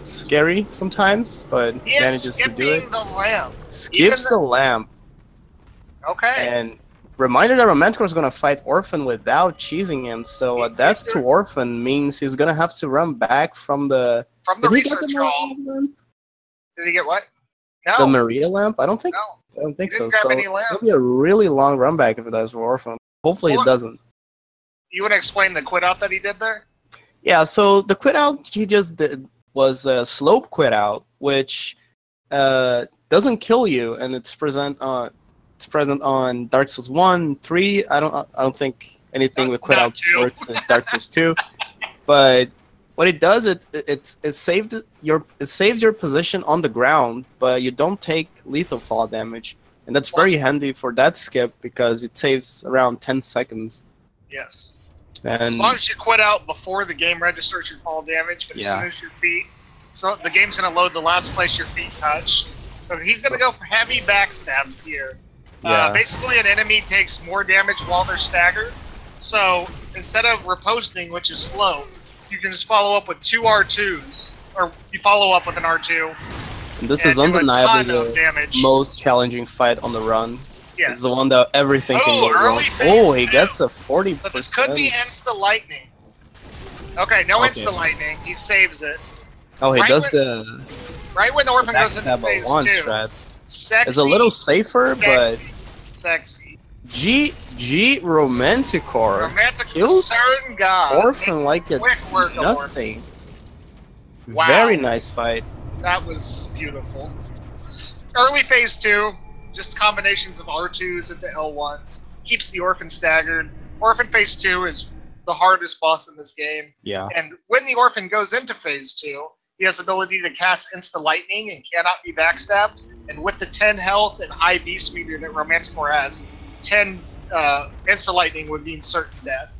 scary sometimes, but manages to do it. The lamp. Skips the lamp. Okay. And reminder that Romanticore is gonna fight Orphan without cheesing him, so a death to Orphan means he's gonna have to run back from the research hall. Did he get what? No. The Maria lamp? I don't think. No. I don't think so. So it'll be a really long run back if it does for Orphan. Hopefully it doesn't. You want to explain the quit out that he did there? Yeah, so the quit out he just did was a slope quit out, which doesn't kill you, and it's present on Dark Souls 1, 3. I don't think anything with quit outs works in Dark Souls 2, but what it does, it saves your position on the ground, but you don't take lethal fall damage, and that's very handy for that skip because it saves around 10 seconds. Yes. And as long as you quit out before the game registers your fall damage, but as soon as your feet, so the game's gonna load the last place your feet touch. So he's gonna go for heavy backstabs here. Basically, an enemy takes more damage while they're staggered. So instead of riposting, which is slow, you can just follow up with 2 R2s, or you follow up with an R2. And this is undeniably the most challenging fight on the run. Yes. It's the one that everything can go wrong. Oh, he gets a 40%. But this could be insta-lightning. Okay, no insta-lightning. He saves it. Oh, he does right when Orphan goes into phase 2. Strat. Sexy. It's a little safer, but... Sexy. GG Romanticore. Kills Orphan like it's nothing. Wow. Very nice fight. That was beautiful. Early phase 2, just combinations of R2s into L1s. Keeps the Orphan staggered. Orphan phase 2 is the hardest boss in this game. Yeah. And when the Orphan goes into phase 2, he has the ability to cast insta-lightning and cannot be backstabbed. And with the 10 health and high beast meter that Romanticore has, 10 insta-lightning would mean certain death.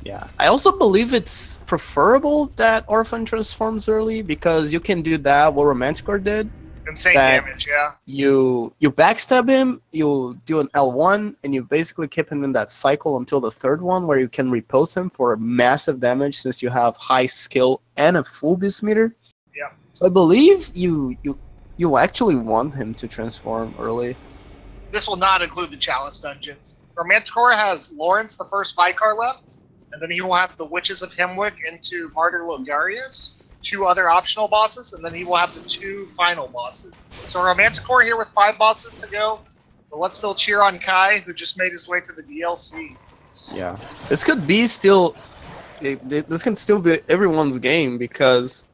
Yeah, I also believe it's preferable that Orphan transforms early because you can do that what Romanticore did. Insane damage, yeah. You backstab him, you do an L1, and you basically keep him in that cycle until the third one where you can repose him for massive damage since you have high skill and a full beast meter. Yeah. So I believe you actually want him to transform early. This will not include the Chalice dungeons. Romanticore has Lawrence, the first Vicar left, and then he will have the Witches of Hemwick into Martyr Logarius, 2 other optional bosses, and then he will have the 2 final bosses. So Romanticore here with 5 bosses to go, but let's still cheer on Kai, who just made his way to the DLC. Yeah, this could be still... This can still be everyone's game because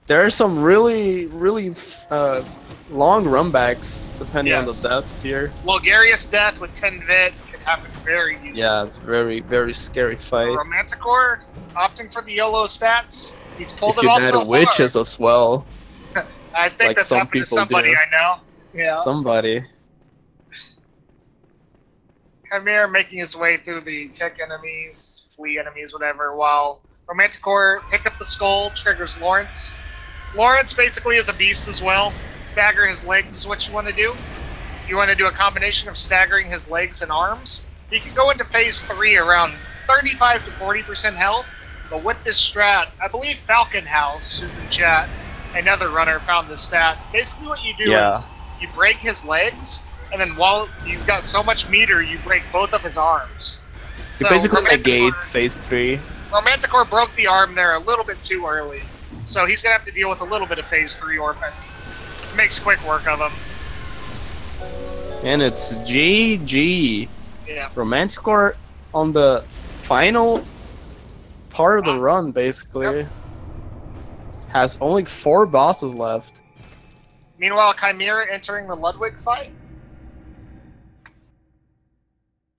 there are some really long runbacks depending on the deaths here. Logarius death with 10 vit can happen very easily. Yeah, it's very scary fight. Romanticore opting for the YOLO stats. He's pulled if it off so you far. add witches as well. I think like that's happened to somebody I know. Yeah. Somebody. Chimera making his way through the tech enemies, flea enemies, whatever, while Romanticore pick up the skull, triggers Lawrence. Lawrence basically is a beast as well. Stagger his legs is what you want to do. You want to do a combination of staggering his legs and arms. He can go into phase 3 around 35 to 40% health, but with this strat, I believe Falcon House, who's in chat, another runner, found this stat. Basically what you do is you break his legs, and then while you've got so much meter, you break both of his arms. You basically negate phase 3. Romanticore broke the arm there a little bit too early, so he's gonna have to deal with a little bit of phase 3 Orphan. Makes quick work of him. And it's GG. Yeah. Romanticore on the final part of the run, basically, has only 4 bosses left. Meanwhile, Chimera entering the Ludwig fight.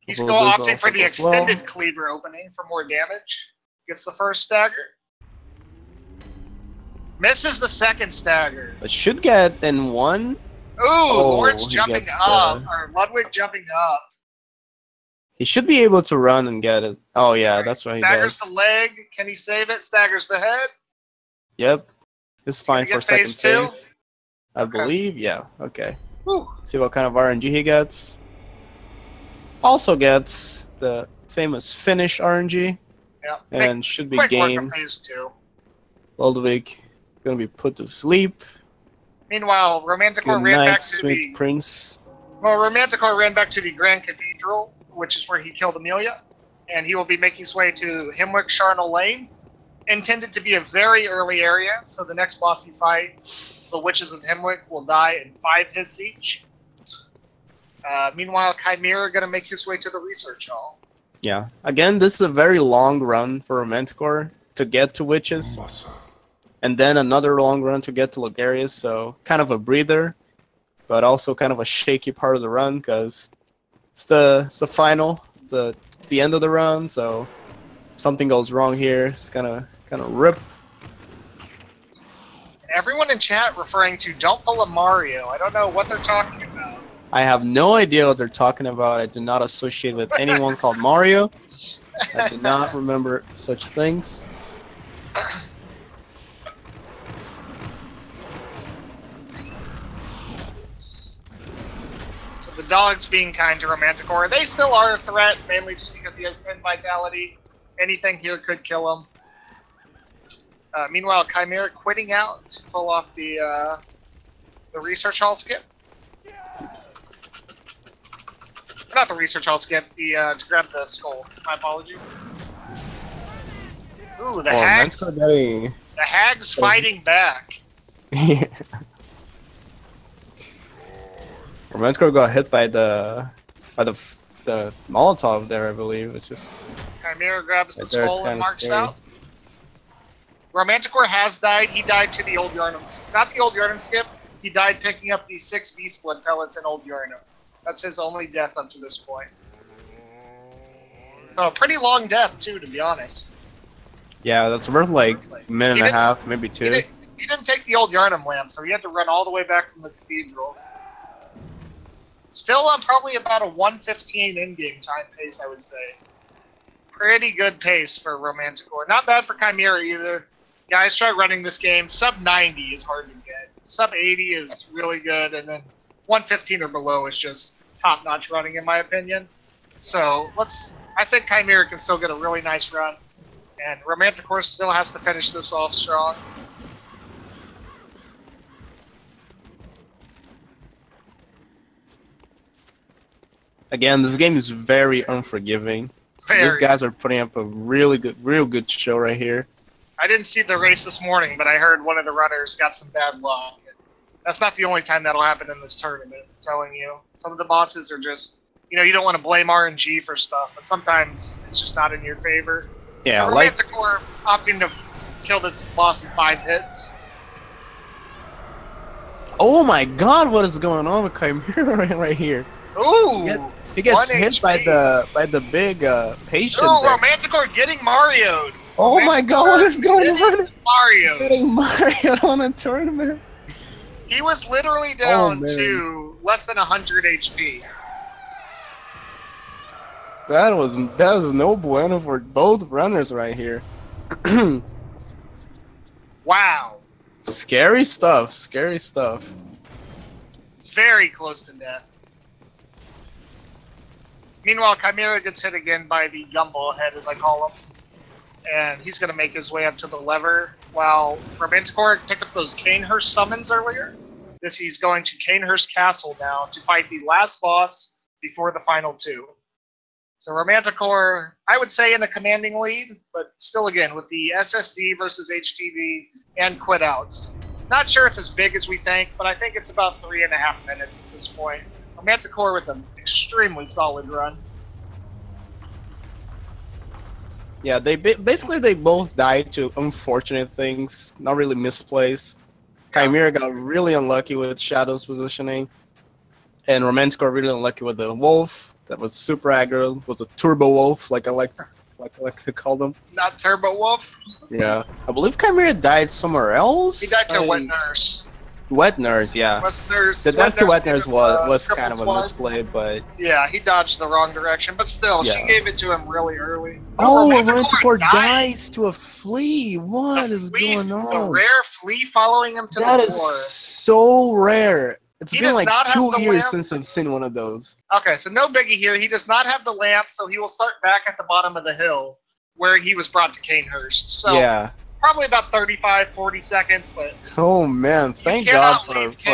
He's still opting for the extended cleaver opening for more damage. Gets the first stagger. Misses the second stagger. It should get in 1. Ooh, Lawrence jumping up, or Ludwig jumping up. He should be able to run and get it. Oh yeah, that's what he does. Staggers the leg. Can he save it? Staggers the head. Yep. It's fine for second phase. I Okay. believe, yeah. Okay. Whew. See what kind of RNG he gets. Also gets the famous finish RNG. Yeah. And should be quick game. Work of phase 2. Ludwig gonna be put to sleep. Meanwhile, Romanticore Good ran night, back to sweet the prince. Romanticore ran back to the Grand Cathedral, which is where he killed Amelia, and he will be making his way to Hemwick Charnel Lane, intended to be a very early area. So the next boss he fights, the Witches of Hemwick, will die in 5 hits each. Meanwhile, Chimera gonna make his way to the research hall. Yeah. Again, this is a very long run for Romanticore to get to Witches. And then another long run to get to Logarius, so kind of a breather, but also kind of a shaky part of the run because it's the final, it's the end of the run. So if something goes wrong here, it's gonna rip Everyone in chat referring to don't pull a Mario. I don't know what they're talking about. I have no idea what they're talking about. I do not associate with anyone called Mario. I do not remember such things. So the dog's being kind to Romanticore. They still are a threat, mainly just because he has 10 vitality. Anything here could kill him. Meanwhile, Chimera quitting out to pull off the research hall skip. Not the research hall skip, the to grab the skull. My apologies. Ooh, the hags. The hags fighting back. Romanticore got hit by the Molotov there, I believe. It's just Chimera grabs the skull and marks out. Romanticore has died. He died to the old Yarnum. Not the old Yarnum skip. He died picking up the 6 Beast Blood pellets in old Yarnum. That's his only death up to this point. So a pretty long death too, to be honest. Yeah, that's worth like a minute and a half, maybe 2. He didn't take the old Yarnum lamp, so he had to run all the way back from the cathedral. Still on probably about a 1:15 in-game time pace, I would say. Pretty good pace for Romanticore. Not bad for Chimera either. Guys, try running this game. Sub 90 is hard to get. Sub 80 is really good, and then 1:15 or below is just top-notch running, in my opinion. So I think Chimera can still get a really nice run, and Romanticore still has to finish this off strong. Again, this game is very unforgiving. These guys are putting up a real good show right here. I didn't see the race this morning, but I heard one of the runners got some bad luck. That's not the only time that'll happen in this tournament, I'm telling you. Some of the bosses are just, you don't want to blame RNG for stuff, but sometimes it's just not in your favor. Yeah, so Romanticore opting to kill this boss in 5 hits. Oh my god, what is going on with Chimera right here? Ooh! He gets hit by the big patient. Ooh, Romanticore getting Mario'd! Oh my god, what is going on? Mario. Getting Mario on a tournament. He was literally down to less than 100 HP. That was no bueno for both runners right here. Wow. Scary stuff, scary stuff. Very close to death. Meanwhile, Chimera gets hit again by the gumball head, as I call him. And he's going to make his way up to the lever, while Romanticore picked up those Canehurst summons earlier. He's going to Canehurst Castle now to fight the last boss before the final 2. So Romanticore, I would say in a commanding lead, but still again, with the SSD versus HDD and quit outs. Not sure it's as big as we think, but I think it's about 3.5 minutes at this point. Romanticore with an extremely solid run. Yeah, they both died to unfortunate things, not really misplays. Chimera got really unlucky with Shadow's positioning, and Romanticore really unlucky with the Wolf. That was super aggro. Was a Turbo Wolf, like I like to call them. Not Turbo Wolf. Yeah, I believe Chimera died somewhere else. He died to a Wet Nurse. Wet Nurse, yeah. The death to Wet Nurse was kind of a misplay, but... Yeah, he dodged the wrong direction, but still, she gave it to him really early. Oh, Romanticore dies to a flea! What is going on? The rare flea following him to the floor. That is so rare. It's been like 2 years since I've seen one of those. Okay, so no biggie here. He does not have the lamp, so he will start back at the bottom of the hill, where he was brought to Canehurst. So, yeah. Probably about 35, 40 seconds, but... Oh man, thank God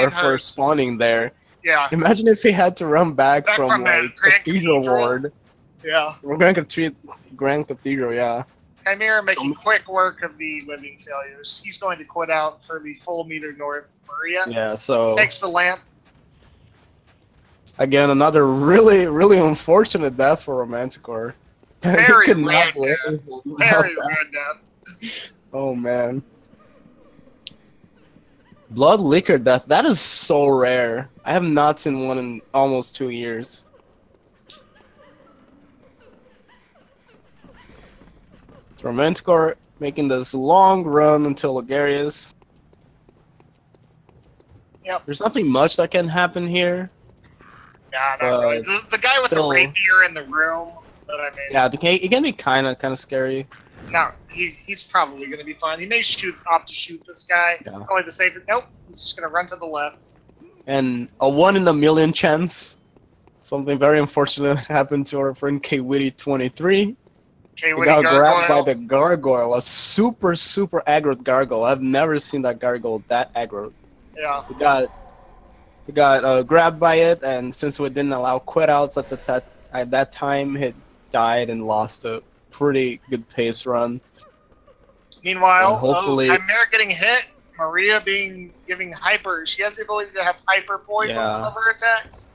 for spawning there. Yeah. Imagine if he had to run back from like Cathedral Ward. Yeah. Grand Cathedral, yeah. Chimera making quick work of the living failures. He's going to quit out for the full meter north Maria. Yeah, so... Takes the lamp. Again, another really unfortunate death for Romanticore. Very rare death. Very rare death. Oh man. Blood Liquor death, that is so rare. I have not seen one in almost 2 years. Romanticore making this long run until Logarius. Yep. There's nothing much that can happen here. Yeah, not really. The guy with still, the rapier in the room. That I mean. Yeah, it can be kind of scary. No, he's probably going to be fine. He may opt to shoot this guy. Yeah. Probably the safer. Nope, he's just going to run to the left. And a 1 in a million chance. Something very unfortunate happened to our friend Kwitty23. He got grabbed by the gargoyle, a super aggro gargoyle. I've never seen that gargoyle that aggro. Yeah. He got grabbed by it, and since we didn't allow quit outs at that time, he died and lost a pretty good pace run. Meanwhile, hopefully, Chimera getting hit. Maria giving hyper. She has the ability to have hyper poise on some of her attacks.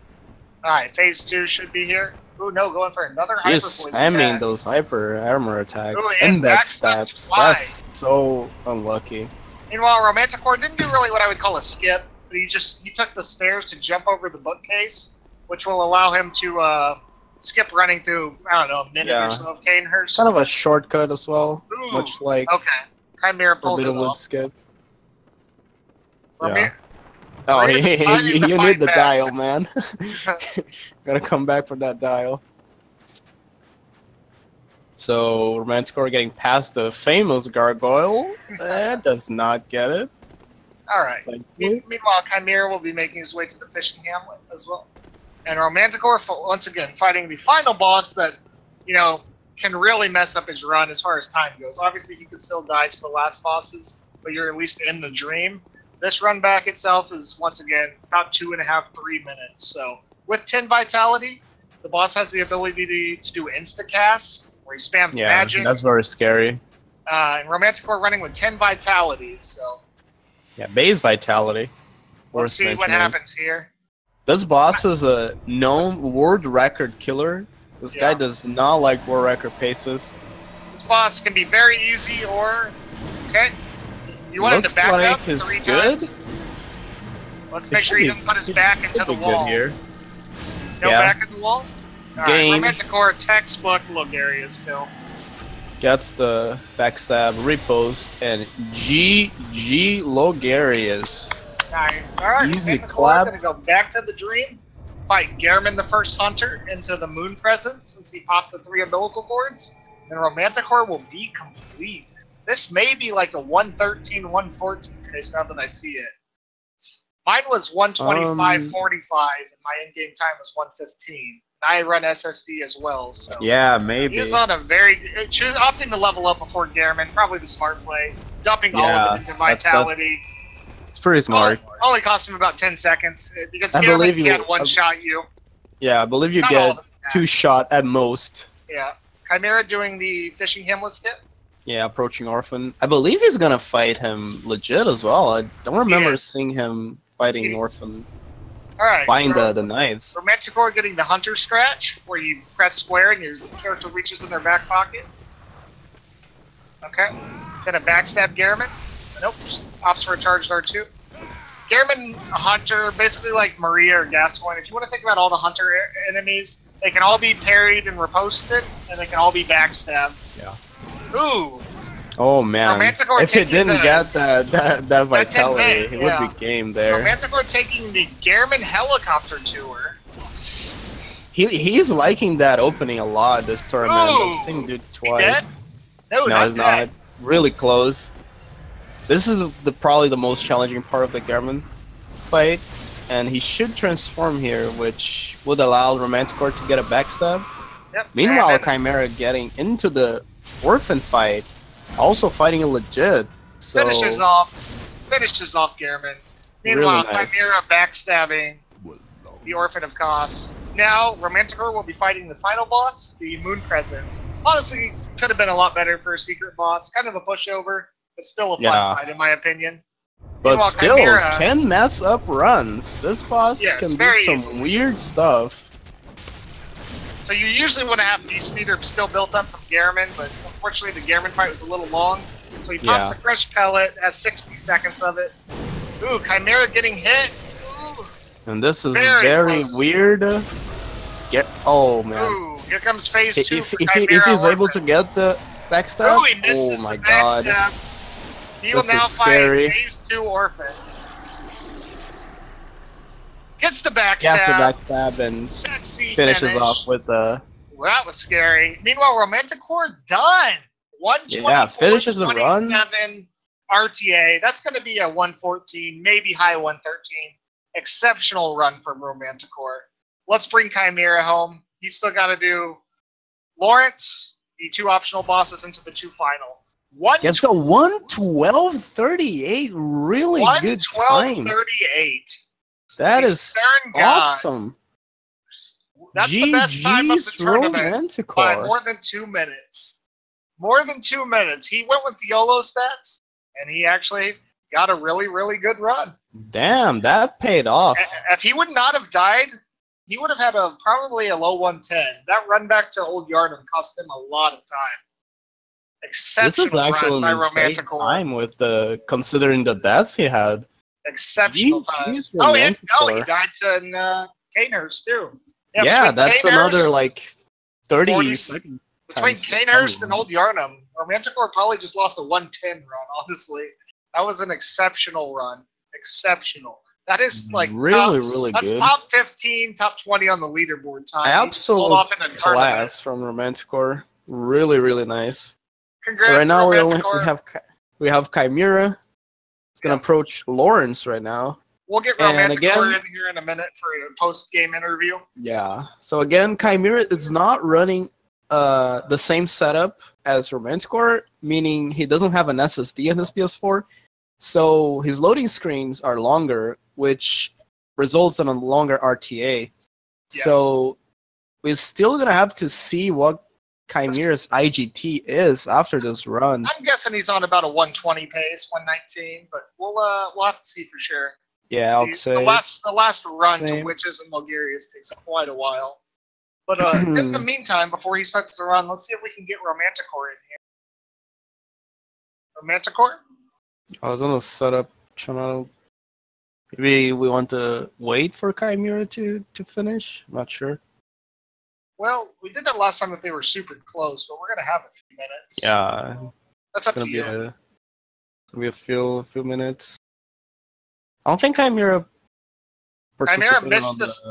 Alright, phase 2 should be here. Ooh, no, going for another hyper poise attack. She's spamming those hyper armor attacks. Ooh, and backstabs. That's so unlucky. Meanwhile, Romanticore didn't do really what I would call a skip, but he took the stairs to jump over the bookcase, which will allow him to skip running through, I don't know, a minute or so of Canehurst. Kind of a shortcut as well, Ooh, much like Chimera pulls it off. Skip. Yeah. Oh, you need the dial, man. Gotta come back for that dial. So, Romanticore getting past the famous gargoyle. That does not get it. Alright. Meanwhile, Chimera will be making his way to the fishing hamlet as well. And Romanticore, once again, fighting the final boss that, can really mess up his run as far as time goes. Obviously, he could still die to the last bosses, but you're at least in the dream. This run back itself is, once again, about 2.5, 3 minutes. So, with 10 vitality, the boss has the ability to do insta-casts, where he spams magic. Yeah, that's very scary. And Romanticore running with 10 vitality, so... Yeah, base vitality. Let's see what happens here. This boss is a known world record killer. This guy does not like world record paces. This boss can be very easy or... Okay. You want him to back up 3 times? Let's make sure he doesn't put his back into the wall. Here. No back in the wall? Alright, Romanticore textbook Logarius kill. Gets the backstab, repost, and GG Logarius. Nice. Alright, easy clap. Gonna go back to the dream. Fight Gehrman the First Hunter into the Moon Present since he popped the 3 umbilical cords. And Romanticore will be complete. This may be like a 113, 114 pace now that I see it. Mine was 125.45, and my in-game time was 115. I run SSD as well, so... Yeah, maybe. He's on a very... opting to level up before Gehrman, probably the smart play. Dumping all of it into Vitality. It's pretty smart. Only cost him about 10 seconds, because Gehrman can't one-shot you. Yeah, I believe you get 2 shot at most. Yeah. Chimera doing the fishing hamlet skip. Yeah, approaching Orphan. I believe he's gonna fight him legit as well. I don't remember seeing him fighting Orphan. Alright. Buying the knives. Romanticore getting the Hunter Scratch, where you press square and your character reaches in their back pocket. Okay. Then a backstab Gehrman. Nope, opts for a charged R2. Gehrman, a Hunter, basically like Maria or Gascoigne. If you want to think about all the Hunter enemies, they can all be parried and riposted, and they can all be backstabbed. Yeah. Ooh! Oh man! Romanticore if it didn't get that vitality, it would be game there. Romanticore taking the Gehrman helicopter tour. He's liking that opening a lot this tournament. I've seen dude twice. No, he's not. Really close. This is probably the most challenging part of the Gehrman fight, and he should transform here, which would allow Romanticore to get a backstab. Yep. Meanwhile, Chimera getting into the Orphan fight, also fighting a legit. So finishes off Gehrman. Meanwhile, really nice. Chimera backstabbing the Orphan of Kos. Now, Romanticore will be fighting the final boss, the Moon Presence. Honestly, could have been a lot better for a secret boss. Kind of a pushover, but still a fun fight in my opinion. But Meanwhile, still, Chimera can mess up runs. This boss can do some weird stuff. So you usually want to have Beast Meter still built up from Gehrman, but unfortunately the Gehrman fight was a little long. So he pops a fresh pellet, has 60 seconds of it. Ooh, Chimera getting hit. Ooh. And this is very weird. Oh man. Ooh, here comes phase 2 for If he's able to get the backstab, he misses oh my the god. Backstab. He will now fight phase 2 Orphan. Gets the backstab. Gets the backstab and Sexy finishes finish. off with the. Well, that was scary. Meanwhile, Romanticore done. 124 Yeah, finishes the run. 27 RTA. That's going to be a 114, maybe high 113. Exceptional run from Romanticore. Let's bring Chimera home. He's still got to do Lawrence, the 2 optional bosses into the 2 final. Gets a 112.38. Really good time. 112.38. That is awesome. That's the best time of the tournament Romanticore. by more than 2 minutes. More than 2 minutes. He went with YOLO stats, and he actually got a really, really good run. Damn, that paid off. If he would not have died, he would have had probably a low 110. That run back to Old Yharnam cost him a lot of time. Exceptional This is actually run by an insane Romanticore. time with considering the deaths he had. Exceptional time. He died to Kanehurst too. Yeah, that's another like 30 seconds. Between Kanehurst and Old Yharnam, Romanticore probably just lost a 110 run, honestly. That was an exceptional run. Exceptional. That is like really good. That's top 15, top 20 on the leaderboard time. Absolute class from Romanticore. Really, really nice. Congrats, so right now Romanticore. we have Chimera. It's gonna approach Lawrence right now. We'll get Romanticore in here in a minute for a post-game interview. Yeah. So again, Chimera is not running the same setup as Romanticore, meaning he doesn't have an SSD in his PS4. So his loading screens are longer, which results in a longer RTA. Yes. So we're still gonna have to see what Chimera's IGT is after this run. I'm guessing he's on about a 120 pace, 119, but we'll have to see for sure. Yeah, I'll say the last run to Witches and Mulgarius takes quite a while. But in the meantime, before he starts the run, let's see if we can get Romanticore in here. Romanticore? I was on the setup channel. Maybe we want to wait for Chimera to finish? I'm not sure. Well, we did that last time if they were super close, but we're going to have a few minutes. Yeah. That's up to you. It's gonna be a few minutes. I don't think Chimera missed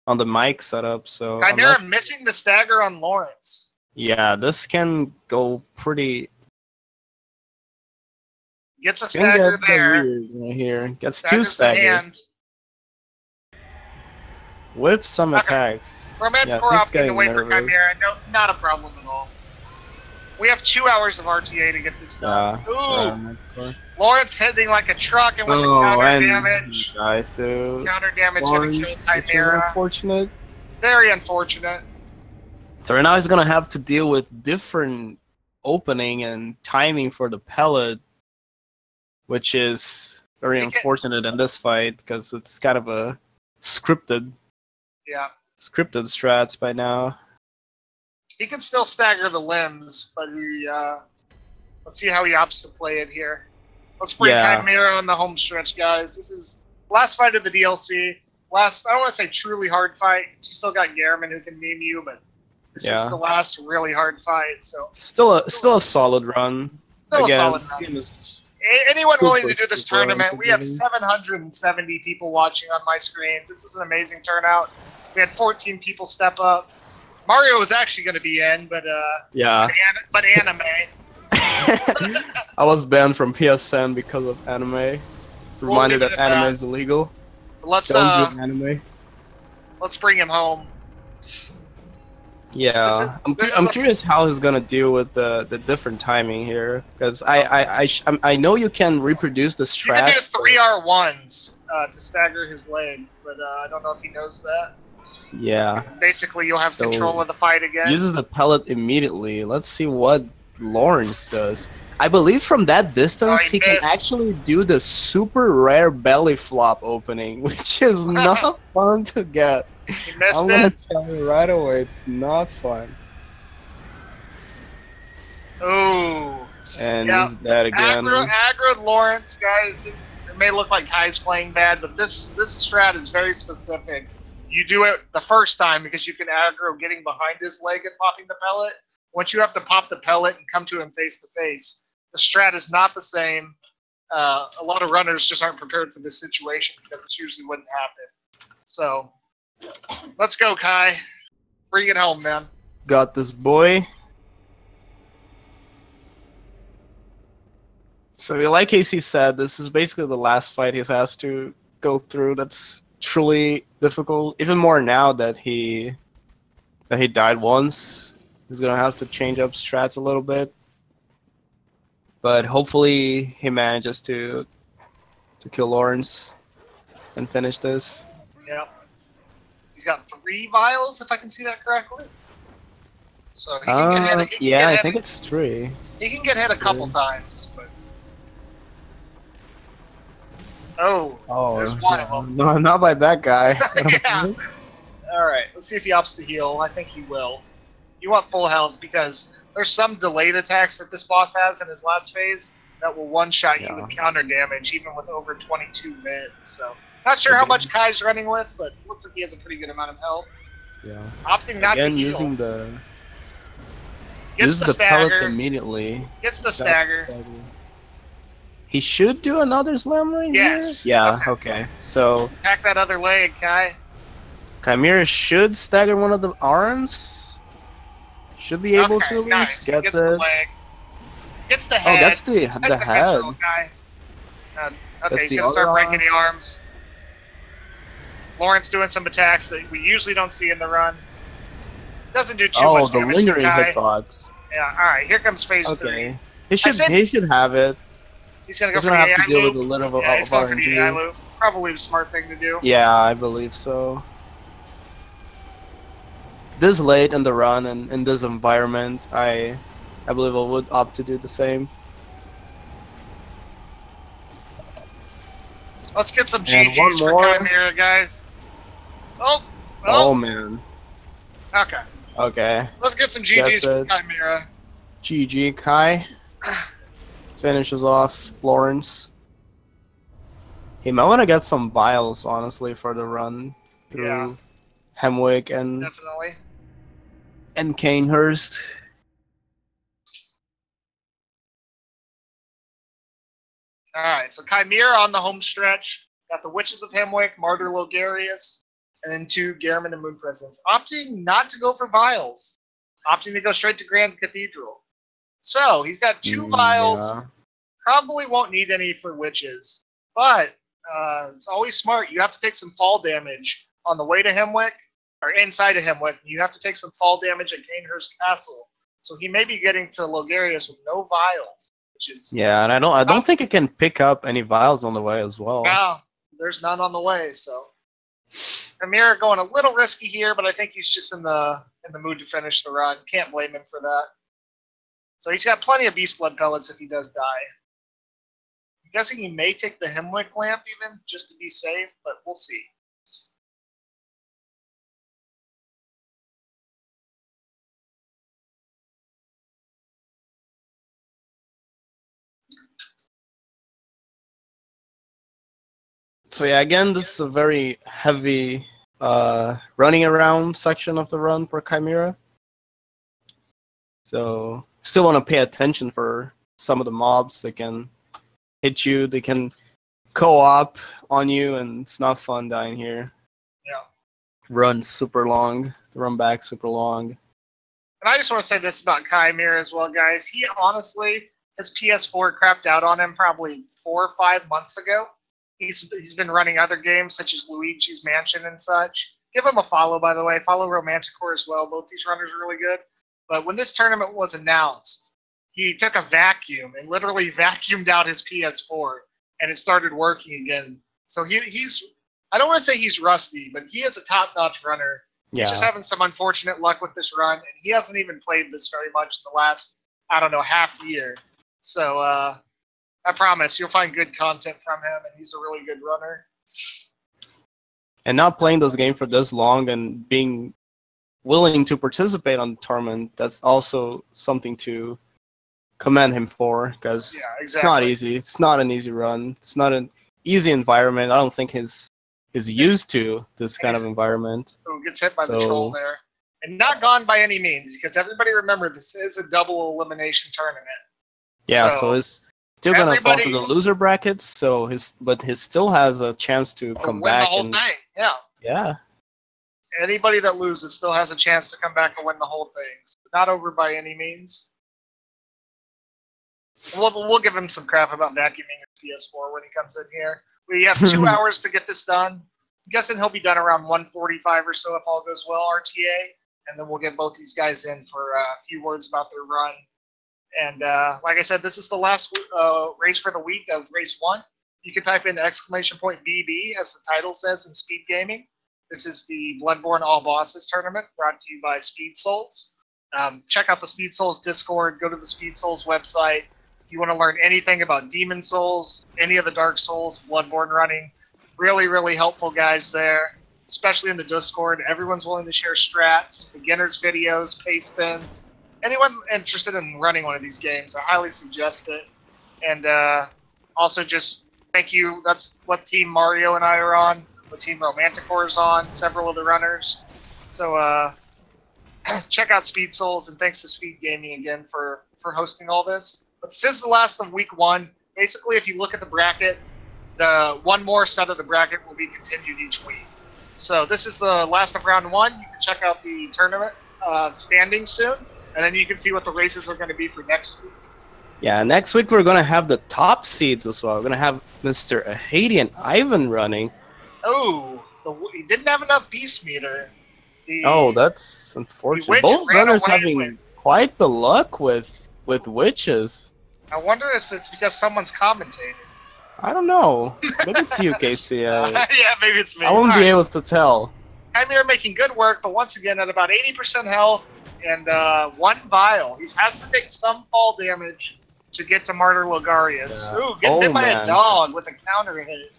on the mic setup, so Chimera missing the stagger on Lawrence. Yeah, this can go pretty. Gets a stagger there. Right here. Gets 2 staggers. With some attacks. Romanticore opting to wait for Chimera. No, not a problem at all. We have 2 hours of RTA to get this done. Ooh! Lawrence hitting like a truck and with the counter damage. Counter damage going to kill Chimera. Unfortunate. Very unfortunate. So right now he's going to have to deal with different opening and timing for the pellet, which is very unfortunate in this fight because it's kind of a scripted strats by now. He can still stagger the limbs, but let's see how he opts to play it here. Let's bring Chimera on the home stretch, guys. This is last fight of the DLC. I don't want to say truly hard fight. You still got Garriman who can meme you, but this is the last really hard fight. So still a solid run. Still a solid run. Anyone willing to do this tournament? We have 770 people watching on my screen. This is an amazing turnout. We had 14 people step up. Mario was actually going to be in, but anime. I was banned from PSN because of anime. Reminded that anime is illegal. Let's bring him home. Yeah, I'm curious how he's gonna deal with the different timing here, because I know you can reproduce the strats. You can do 3 R1s to stagger his leg, but I don't know if he knows that. Yeah. Basically, you'll have control of the fight again. Uses the pellet immediately. Let's see what Lawrence does. I believe from that distance, he can actually do the super rare belly flop opening, which is not fun to get. He missed I'm gonna tell you right away, it's not fun. Ooh. And he's dead again. Aggro Lawrence, guys. It may look like Kai's playing bad, but this strat is very specific. You do it the first time because you can aggro getting behind his leg and popping the pellet. Once you have to pop the pellet and come to him face to face, the strat is not the same. A lot of runners just aren't prepared for this situation because this usually wouldn't happen. So, let's go, Kai. Bring it home, man. Got this, boy. So, like Casey said, this is basically the last fight he has to go through. That's truly difficult. Even more now that he died once. He's gonna have to change up strats a little bit. But hopefully he manages to kill Lawrence and finish this. Yeah. He's got 3 vials, if I can see that correctly. So he can get hit. Yeah, I think it's 3. He can get hit a couple times, but oh, there's one of them. No, not by that guy. Yeah. All right, let's see if he opts to heal. I think he will. You want full health because there's some delayed attacks that this boss has in his last phase that will one-shot you with counter damage, even with over 22 mid. So, not sure how much Kai's running with, but looks like he has a pretty good amount of health. Yeah. Opting not to heal. Using the gets the stagger pellet immediately. Gets the stagger. He should do another slam ring. Yes. Here? Yeah. Okay. So attack that other leg, Kai. Chimera should stagger one of the arms. Should be able to at least. Nice. Gets the leg. Gets the head. Oh, that's the head. Okay, he's gonna start breaking the arms. Lawrence doing some attacks that we usually don't see in the run. Doesn't do too much damage. Oh, the lingering hitbox. Yeah. All right. Here comes phase 3. He should have it. He's gonna go for the AI loop. Have to deal with a little of he's going for the AI loop. Probably the smart thing to do. Yeah, I believe so. This late in the run and in this environment, I believe I would opt to do the same. Let's get some GGs for Chimera, guys. Oh man. Okay. Okay. Let's get some GGs for Chimera. GG, Kai. Finishes off Lawrence. He might want to get some vials, honestly, for the run through Hemwick and Kanehurst. Alright, so Chimera on the home stretch. Got the Witches of Hemwick, Martyr Logarius, and then 2 Gehrman and Moon Presence. Opting not to go for vials. Opting to go straight to Grand Cathedral. So, he's got 2 vials. Probably won't need any for Witches. But, it's always smart. You have to take some fall damage on the way to Hemwick, or inside of Hemwick. You have to take some fall damage at Kanehurst Castle. So he may be getting to Logarius with no vials. Yeah, and I don't think it can pick up any vials on the way as well. No, there's none on the way, so Chimera going a little risky here, but I think he's just in the mood to finish the run. Can't blame him for that. So he's got plenty of Beast Blood pellets if he does die. I'm guessing he may take the Hemwick lamp even, just to be safe, but we'll see. So yeah, again, this is a very heavy running around section of the run for Chimera. So still want to pay attention for some of the mobs. They can hit you, they can co-op on you, and it's not fun dying here. Yeah. Run super long, run back super long. And I just want to say this about Chimera as well, guys. He honestly, his PS4 crapped out on him probably 4 or 5 months ago. He's been running other games such as Luigi's Mansion and such. Give him a follow, by the way. Follow Romanticore as well. Both these runners are really good. But when this tournament was announced, he took a vacuum and literally vacuumed out his PS4, and it started working again. So he's I don't want to say he's rusty, but he is a top-notch runner. Yeah. He's just having some unfortunate luck with this run, and he hasn't even played this very much in the last, I don't know, half year. So, I promise you'll find good content from him, and he's a really good runner. And not playing this game for this long and being willing to participate on the tournament, that's also something to commend him for, because It's not easy. It's not an easy run. It's not an easy environment. I don't think he's used to this kind of environment. Who gets hit by the troll there. And not gone by any means, because everybody remember this is a double elimination tournament. Yeah, so it's still gonna fall to the loser brackets. So he still has a chance to come back win the whole thing. Yeah. Yeah. Anybody that loses still has a chance to come back and win the whole thing. So not over by any means. We'll give him some crap about vacuuming his PS4 when he comes in here. We have 2 hours to get this done. I'm guessing he'll be done around 1:45 or so if all goes well, RTA. And then we'll get both these guys in for a few words about their run. And like I said, this is the last race for the week of race 1. You can type in !BB as the title says in Speed Gaming. This is the Bloodborne All Bosses tournament brought to you by Speed Souls. Check out the Speed Souls Discord. Go to the Speed Souls website. If you want to learn anything about Demon Souls, any of the Dark Souls, Bloodborne running, really, really helpful guys there, especially in the Discord. Everyone's willing to share strats, beginners videos, pace spins. Anyone interested in running one of these games, I highly suggest it. And also just thank you. That's what Team Mario and I are on. What Team Romanticore is on. Several of the runners. So check out Speed Souls, and thanks to Speed Gaming again for hosting all this. But this is the last of week 1. Basically, if you look at the bracket, the one more set of the bracket will be continued each week. So this is the last of round 1. You can check out the tournament standing soon, and then you can see what the races are going to be for next week. Yeah, next week we're going to have the top seeds as well. We're going to have Mr. Ahadian Ivan running. Oh, he didn't have enough beast meter. Oh, that's unfortunate. Both runners having quite the luck with witches. I wonder if it's because someone's commentating. I don't know. Maybe it's you, Casey. Yeah, maybe it's me. I won't be able to tell. Chimera making good work, but once again at about 80% health and 1 vial. He has to take some fall damage to get to Martyr Logarius. Ooh, getting bit by a dog with a counter hit.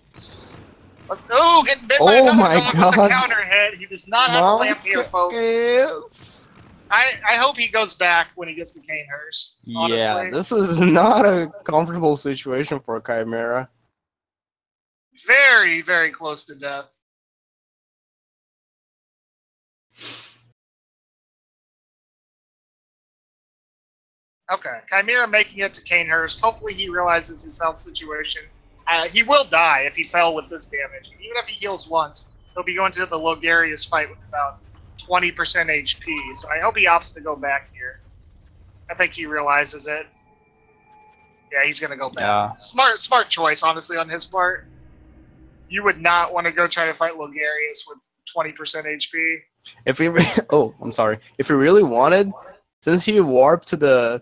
Getting bit by another dog with a counter hit. He does not have a lamp here, folks. I hope he goes back when he gets to Canehurst, honestly. Yeah, this is not a comfortable situation for Chimera. Very, very close to death. Okay, Chimera making it to Canehurst. Hopefully he realizes his health situation. He will die if he fell with this damage. Even if he heals once, he'll be going to the Logarius fight with about 20% HP, so I hope he opts to go back here. I think he realizes it. Yeah, he's gonna go back. Yeah. Smart choice, honestly, on his part. You would not want to go try to fight Logarius with 20% HP. If he, if he really wanted, since he warped to the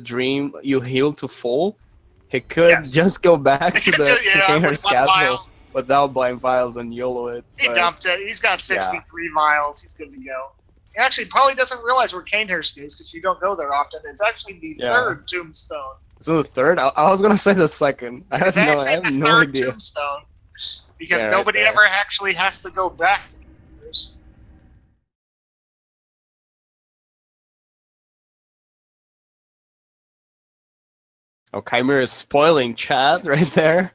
dream, you heal to full, he could just go back to the Canehurst Castle without blind vials and YOLO it. He dumped it. He's got 63 vials. He's good to go. He actually probably doesn't realize where Canehurst is because you don't go there often. It's actually the 3rd tombstone. So the 3rd? I was gonna say the 2nd. I have no idea. Tombstone because nobody ever actually has to go back to Canehurst. Oh, Chimera is spoiling chat right there.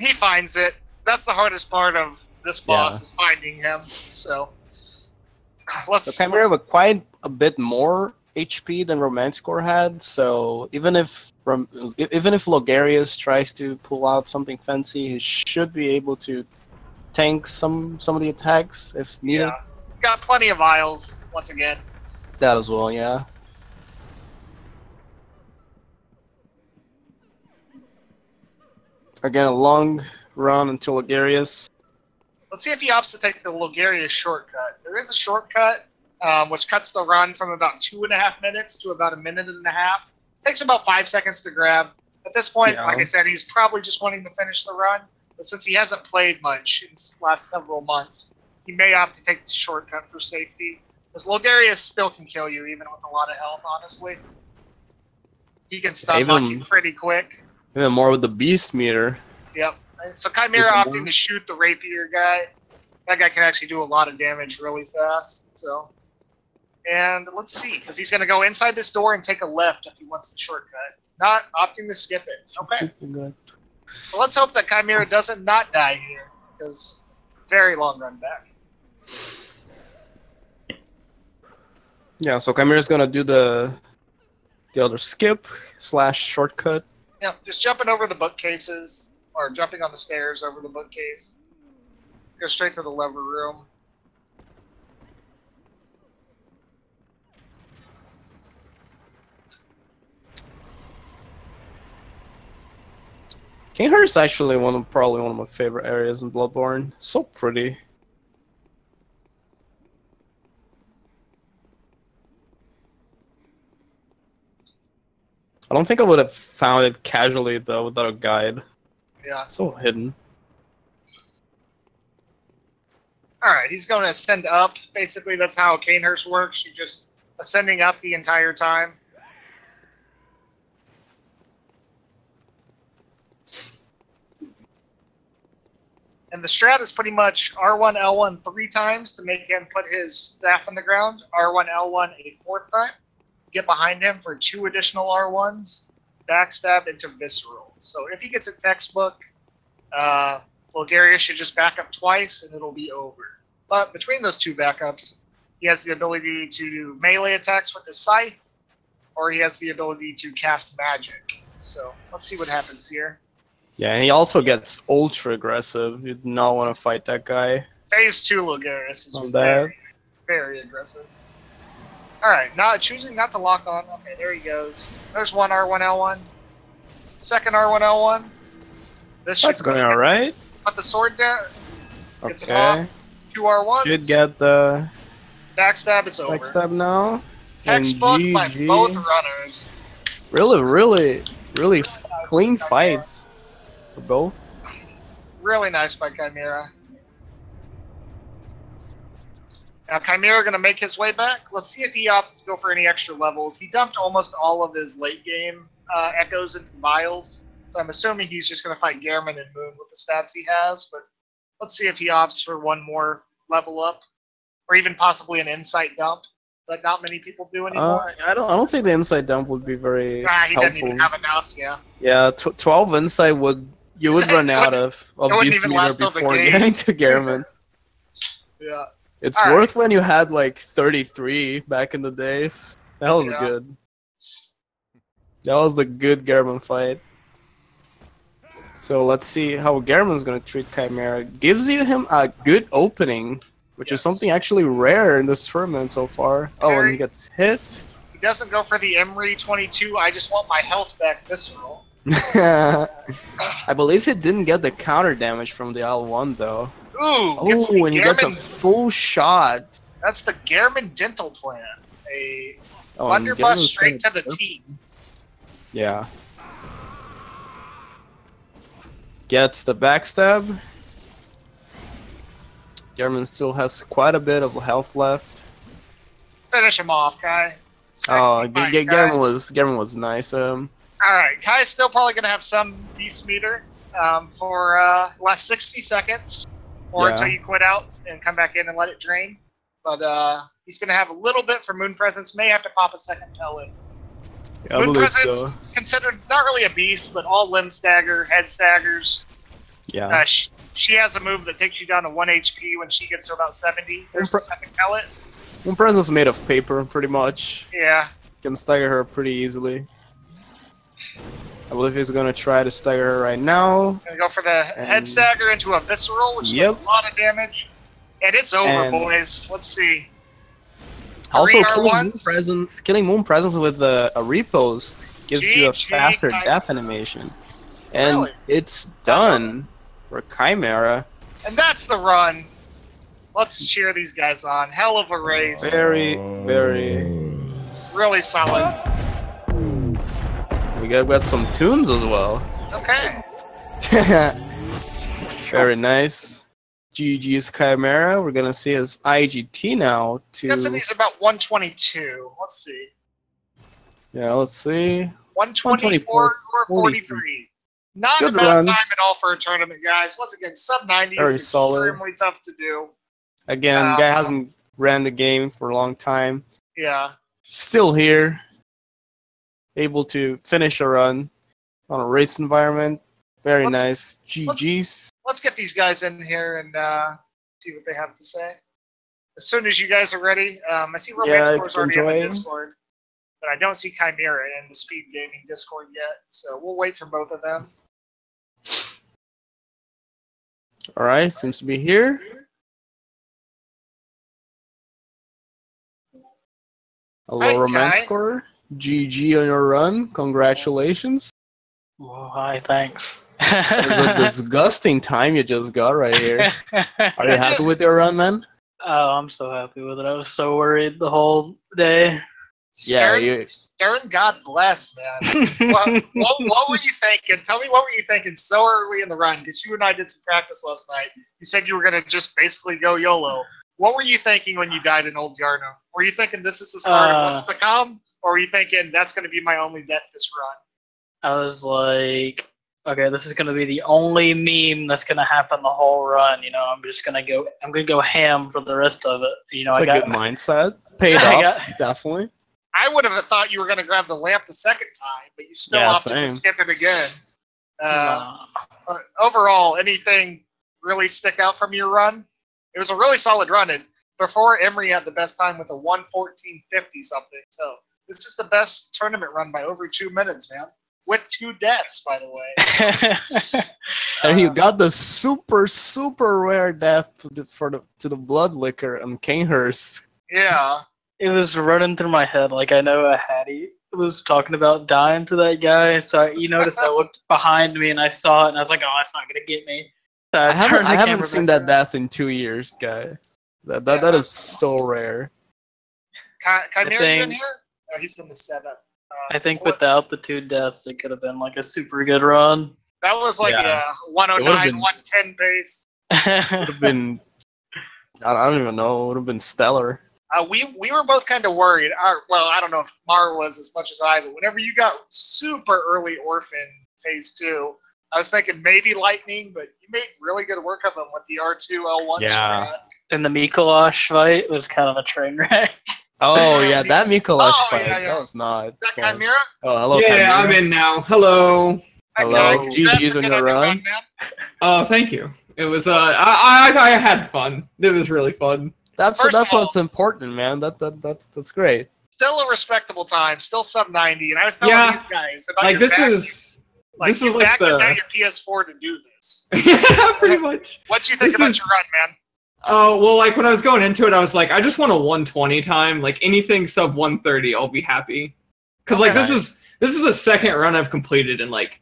He finds it. That's the hardest part of this boss is finding him. So Chimera with quite a bit more HP than Romanticore had. So even if Logarius tries to pull out something fancy, he should be able to tank some of the attacks if needed. Yeah, got plenty of vials once again. That as well, yeah. Again, a long run until Logarius. Let's see if he opts to take the Logarius shortcut. There is a shortcut, which cuts the run from about 2.5 minutes to about 1.5 minutes. Takes about 5 seconds to grab. At this point, like I said, he's probably just wanting to finish the run. But since he hasn't played much in the last several months, he may opt to take the shortcut for safety. Because Logarius still can kill you, even with a lot of health, honestly. He can stun lock you pretty quick. Even more with the beast meter. Yep. So Chimera opting to shoot the rapier guy. That guy can actually do a lot of damage really fast. So, and let's see, because he's going to go inside this door and take a left if he wants the shortcut. Not opting to skip it. Okay. So let's hope that Chimera doesn't not die here, because very long run back. Yeah. So Chimera's going to do the other skip / shortcut. Yeah, just jumping over the bookcases, or jumping on the stairs over the bookcase. Go straight to the lever room. Kinghurst is actually probably one of my favorite areas in Bloodborne. So pretty. I don't think I would have found it casually though without a guide. Yeah. So hidden. Alright, he's going to ascend up. Basically, that's how Canehurst works. You're just ascending up the entire time. And the strat is pretty much R1, L1 3 times to make him put his staff on the ground. R1, L1 a 4th time. Get behind him for 2 additional R1s. Backstab into Visceral. So if he gets a textbook, Bulgaria should just back up twice and it'll be over. But between those 2 backups, he has the ability to do melee attacks with his scythe, or he has the ability to cast magic. So let's see what happens here. Yeah, and he also gets ultra aggressive. You do not want to fight that guy. Phase 2 Logarius is On very, very aggressive. Alright, choosing not to lock on. Okay, there he goes. There's one R1L1. Second R1L1. This should That's going alright. Put the sword down. Gets it Okay. off. 2 R1s. Should get the Backstab, it's over. backstab now. Textbook And by GG. both runners. Really clean fights for both. Really nice by Chimera. Now Chimera going to make his way back. Let's see if he opts to go for any extra levels. He dumped almost all of his late game echoes into vials, so I'm assuming he's just going to fight Gehrman and Moon with the stats he has. But let's see if he opts for one more level up, or even possibly an insight dump that not many people do anymore. I don't think the insight dump would be very He helpful. doesn't even have enough. Yeah. Yeah, 12 insight would run out of wouldn't beast even meter last till the before game. getting to Gehrman. Yeah. It's All worth when you had like 33 back in the days. That was good. That was a good Gehrman fight. So let's see how Gehrman's gonna treat Chimera. Gives him a good opening, which is something actually rare in this tournament so far. Oh, and he gets hit. He doesn't go for the Emery 22. I just want my health back. Visceral. I believe he didn't get the counter damage from the L1 though. Ooh, Oh, and he gets a full shot. That's the Gehrman dental plan. A Oh, blunderbuss straight to the teeth. Yeah. Gets the backstab. Gehrman still has quite a bit of health left. Finish him off, Kai. Gehrman was nice. Alright, Kai's still probably going to have some beast meter for last 60 seconds. Or until you quit out and come back in and let it drain. But he's going to have a little bit for Moon Presence. May have to pop a second pellet. Yeah, Moon Presence, considered not really a beast, but all limb stagger, head staggers. Yeah. She has a move that takes you down to 1 HP when she gets to about 70. There's the second pellet. Moon Presence is made of paper, pretty much. Yeah. Can stagger her pretty easily. I believe he's going to try to stagger her right now. Gonna go for the head stagger into a visceral, which does a lot of damage. And it's over, boys. Let's see. Also, killing Moon Presence with a repost gives you a faster death animation. And it's done for Chimera. And that's the run. Let's cheer these guys on. Hell of a race. Very really solid. We got some tunes as well. Okay. Very nice. GG's Chimera. We're gonna see his IGT now. He's about 122. Let's see. Yeah, let's see. 124 or 43. Not a bad time at all for a tournament, guys. Once again, sub 90 is extremely tough to do. Again, guy hasn't ran the game for a long time. Yeah. Still here. Able to finish a run on a race environment. Very nice. GG's. Let's get these guys in here and see what they have to say. As soon as you guys are ready, I see Romanticore's already in the Discord, but I don't see Chimera in the Speed Gaming Discord yet, so we'll wait for both of them. Alright, seems to be here. Hello, Romanticore. GG on your run. Congratulations. Oh, hi, thanks. That was a disgusting time you just got right here. Are you happy with your run, man? Oh, I'm so happy with it. I was so worried the whole day. Stern, God bless, man. what were you thinking? Tell me, what were you thinking so early in the run? Because you and I did some practice last night. You said you were going to just basically go YOLO. What were you thinking when you died in Old Yarno? Were you thinking this is the start of what's to come? Or were you thinking that's going to be my only death this run? I was like, okay, this is going to be the only meme that's going to happen the whole run. You know, I'm going to go ham for the rest of it. You know, it's a good mindset. Paid off, definitely. I would have thought you were going to grab the lamp the second time, but you still opted to skip it again. Overall, anything really stick out from your run? It was a really solid run. And before, Emery had the best time with a 1:14.50 something. So this is the best tournament run by over 2 minutes, man. With 2 deaths, by the way. And you got the super, super rare death to the Blood Liquor and Canehurst. Yeah. It was running through my head like I know a Hattie was talking about dying to that guy. So you noticed I looked behind me and I saw it and I was like, oh, it's not gonna get me. So I haven't seen that death in 2 years, guys. That is so rare. Chimera in here? Oh, he's in the setup. I think without the 2 deaths, it could have been like a super good run. That was like 109, 110 pace. Would have been. I don't even know. It would have been stellar. We were both kind of worried. Well, I don't know if Mara was as much as I, but whenever you got super early Orphan phase 2, I was thinking maybe Lightning, but you made really good work of them with the R2L1 strat. And the Mikolash fight was kind of a train wreck. Oh, yeah, that Mikolash fight, that was not Is that Chimera? Oh, hello, Yeah, Chimera. I'm in now. Hello. Hello, GG's on your run. Oh, thank you. It was, I had fun. It was really fun. That's what's important, man. That's great. Still a respectable time, still sub 90, and I was telling these guys about like this is like the your PS4 to do this. Yeah, pretty much. What do you think about your run, man? Oh, well, like when I was going into it, I was like, I just want a 120 time. Like anything sub 130, I'll be happy. Because like this is the second run I've completed in like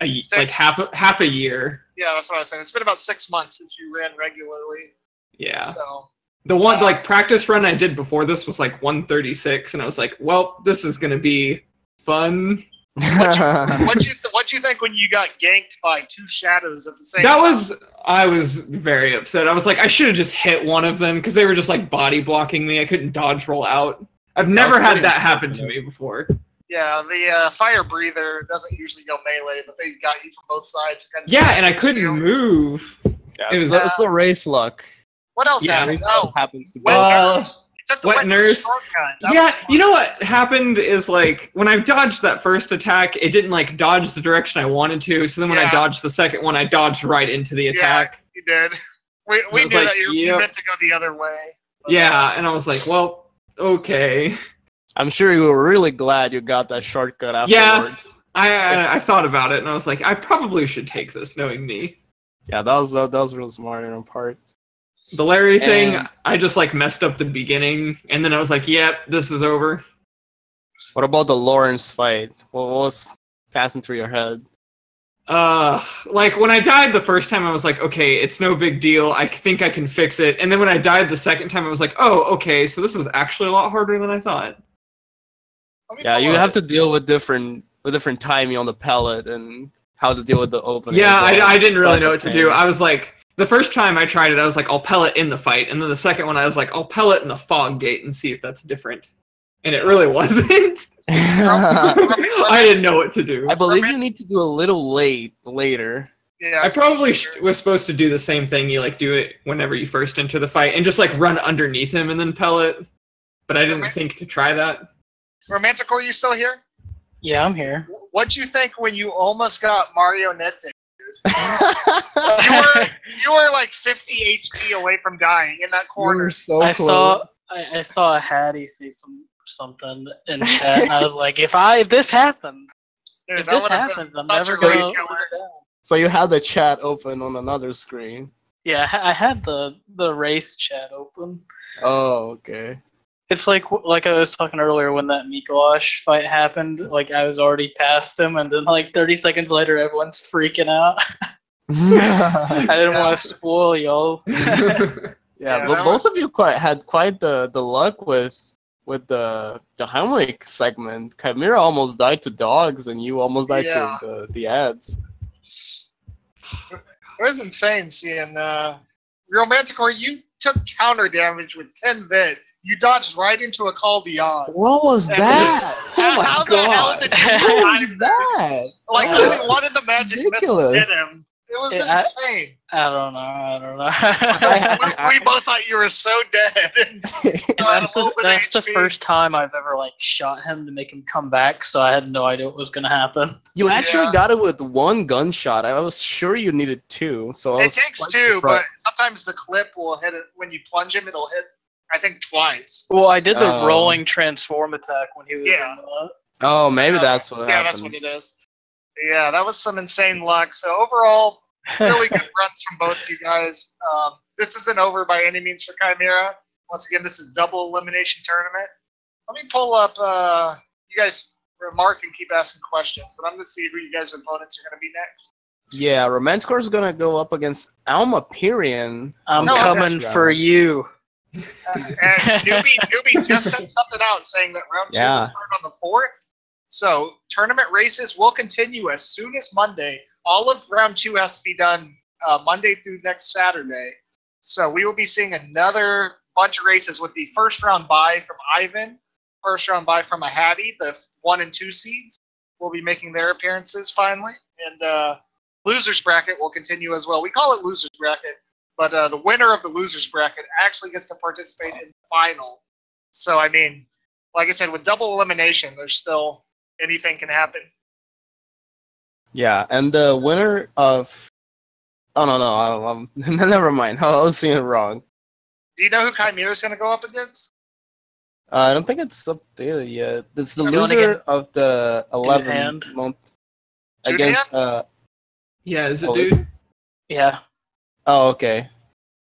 half a year. Yeah, that's what I was saying. It's been about 6 months since you ran regularly. Yeah. So the one practice run I did before this was like 136, and I was like, well, this is gonna be fun. What'd you think when you got ganked by 2 shadows at the same time? I was very upset. I was like, I should have just hit one of them because they were just like body blocking me. I couldn't dodge roll out. I've never had that happen to me before. Yeah, the fire breather doesn't usually go melee, but they got you from both sides. And I couldn't move. Yeah, it's the race luck. What else happened? Happens to be. Wet nurse. Yeah, you know what happened is like when I dodged that first attack, it didn't like dodge the direction I wanted to. So then when I dodged the second one, I dodged right into the attack. Yeah, you did. We knew that you meant to go the other way. Yeah, and I was like, well, okay. I'm sure you were really glad you got that shortcut afterwards. Yeah, I thought about it and I was like, I probably should take this, knowing me. Yeah, that was real smart on your part. The Larry thing, I just like messed up the beginning, and then I was like, yep, this is over. What about the Lawrence fight? What was passing through your head? Like when I died the first time, I was like, okay, it's no big deal. I think I can fix it. And then when I died the second time, I was like, oh, okay, so this is actually a lot harder than I thought. Yeah, you have to deal with different timing on the pellet and how to deal with the opening. Yeah, I didn't really know what to do. I was like, the first time I tried it, I was like, I'll pellet in the fight. And then the second one, I was like, I'll pellet in the fog gate and see if that's different. And it really wasn't. I didn't know what to do. I believe you need to do a little later. Yeah, I probably was supposed to do the same thing. You like do it whenever you first enter the fight and just like run underneath him and then pellet. But I didn't think to try that. Romanticore, you still here? Yeah, I'm here. What'd you think when you almost got Marionette? you were like 50 HP away from dying in that corner. You were so close. I saw a Hattie say something in chat, and I was like, if this happens, I'm never going to. So you had the chat open on another screen. Yeah, I had the race chat open. Oh, okay. It's like I was talking earlier when that Mikolash fight happened. Like I was already past him, and then like 30 seconds later, everyone's freaking out. I didn't want to spoil y'all. Yeah, but both of you had quite the luck with the Heimlich segment. Chimera almost died to dogs, and you almost died to the ads. It was insane seeing Romanticore. You took counter damage with 10 bit. You dodged right into a call beyond. What was that? How the hell did you survive that? Like only one of the magic missiles hit him. It was insane. I don't know. We both thought you were so dead. That's the first time I've ever like shot him to make him come back, so I had no idea what was gonna happen. You actually got it with one gunshot. I was sure you needed two. So it takes two, but sometimes the clip will hit it when you plunge him. It'll hit, I think, twice. Well, I did the rolling transform attack when he was in the... Oh, maybe that's what happened. Yeah, that's what it is. Yeah, that was some insane luck. So overall, really good runs from both of you guys. This isn't over by any means for Chimera. Once again, this is double elimination tournament. Let me pull up. You guys remark and keep asking questions, but I'm going to see who you guys' opponents are going to be next. Yeah, Romanticore is going to go up against Alma Pyrian. I'm coming for you. And Newbie just sent something out saying that round 2 will start on the 4th. So tournament races will continue as soon as Monday. All of round 2 has to be done Monday through next Saturday. So we will be seeing another bunch of races with the first round bye from Ivan, first round bye from Ahadi. The 1 and 2 seeds will be making their appearances finally. And losers bracket will continue as well. We call it losers bracket, but the winner of the losers bracket actually gets to participate in the final. So, I mean, like I said, with double elimination, there's still anything can happen. Yeah, and the winner of... Oh, no, never mind. I was seeing it wrong. Do you know who Chimera's going to go up against? I don't think it's up there yet. It's the loser of the 11th month against... Yeah, is it dude? Yeah. Oh, okay.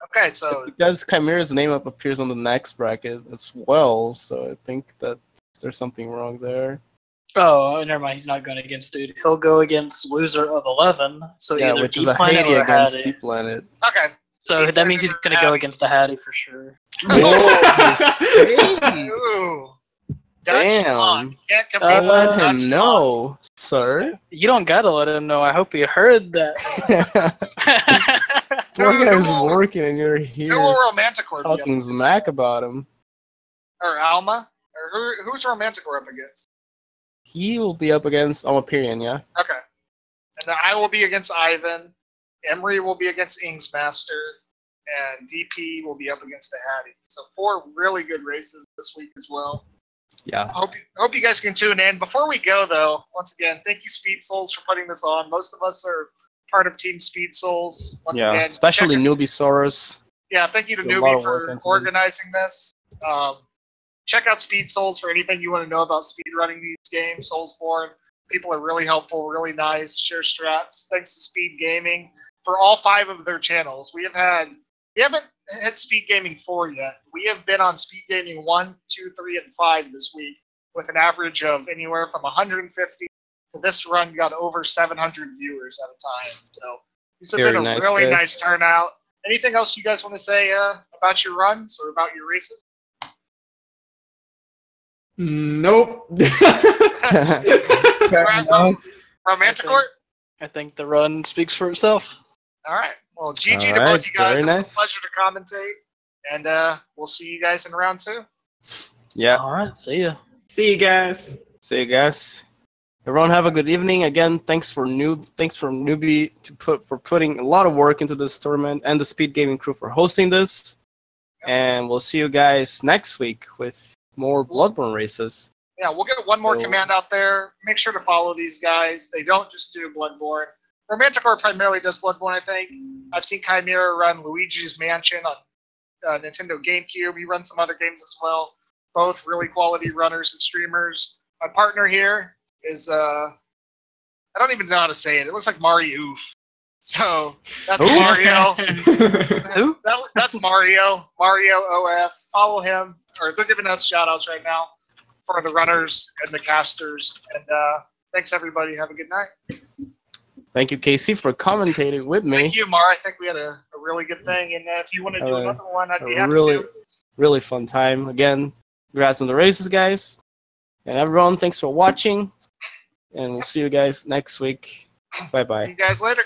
Okay, so... Because Chimera's name appears on the next bracket as well, so I think that there's something wrong there. Oh, never mind. He's not going against dude. He'll go against loser of 11. So yeah, either which is a Haiti against Deep Planet. Okay. So that means he's going to go against a Hattie for sure. Ooh. Damn. Don't let him know, sir. You don't got to let him know. I hope he heard that. Poor guy's working and you're here Romanticore talking smack about him. Or Alma? Or who's Romanticore up against? He will be up against Alma Pyrian, yeah? Okay. And then I will be against Ivan. Emery will be against Ingsmaster. And DP will be up against the Hattie. So 4 really good races this week as well. Yeah. Hope you guys can tune in. Before we go, though, once again, thank you, Speed Souls, for putting this on. Most of us are part of Team Speed Souls. Once again, especially Newbie-saurus. Yeah, thank you to Newbie for organizing this. Check out Speed Souls for anything you want to know about speedrunning these games. Soulsborne. People are really helpful, really nice, share strats. Thanks to Speed Gaming for all 5 of their channels. We haven't hit Speed Gaming 4 yet. We have been on Speed Gaming 1, 2, 3, and 5 this week with an average of anywhere from 150 to this run got over 700 viewers at a time. So this has been a really nice turnout. Anything else you guys want to say about your runs or about your races? Nope. Romanticore? I think the run speaks for itself. All right. Well, GG to both you guys. It was a pleasure to commentate. And we'll see you guys in round 2. Yeah. All right. See ya. See you guys. See you guys. Everyone have a good evening. Again, thanks for Newbie for putting a lot of work into this tournament and the Speed Gaming crew for hosting this. And we'll see you guys next week with more Bloodborne races. Yeah, we'll get one more command out there. Make sure to follow these guys. They don't just do Bloodborne. Romanticore primarily does Bloodborne, I think. I've seen Chimera run Luigi's Mansion on Nintendo GameCube. He runs some other games as well. Both really quality runners and streamers. My partner here is, I don't even know how to say it. It looks like Mari Oof. So that's Who? Mario. Who? That's Mario. Mario OF. Follow him, or they're giving us shout outs right now for the runners and the casters. And thanks everybody. Have a good night. Thank you, Casey, for commentating with me. Thank you, Mar. I think we had a really good thing. And if you want to do another one, I'd be happy to. Really fun time. Again, congrats on the races, guys. And everyone, thanks for watching. And we'll see you guys next week. Bye-bye. See you guys later.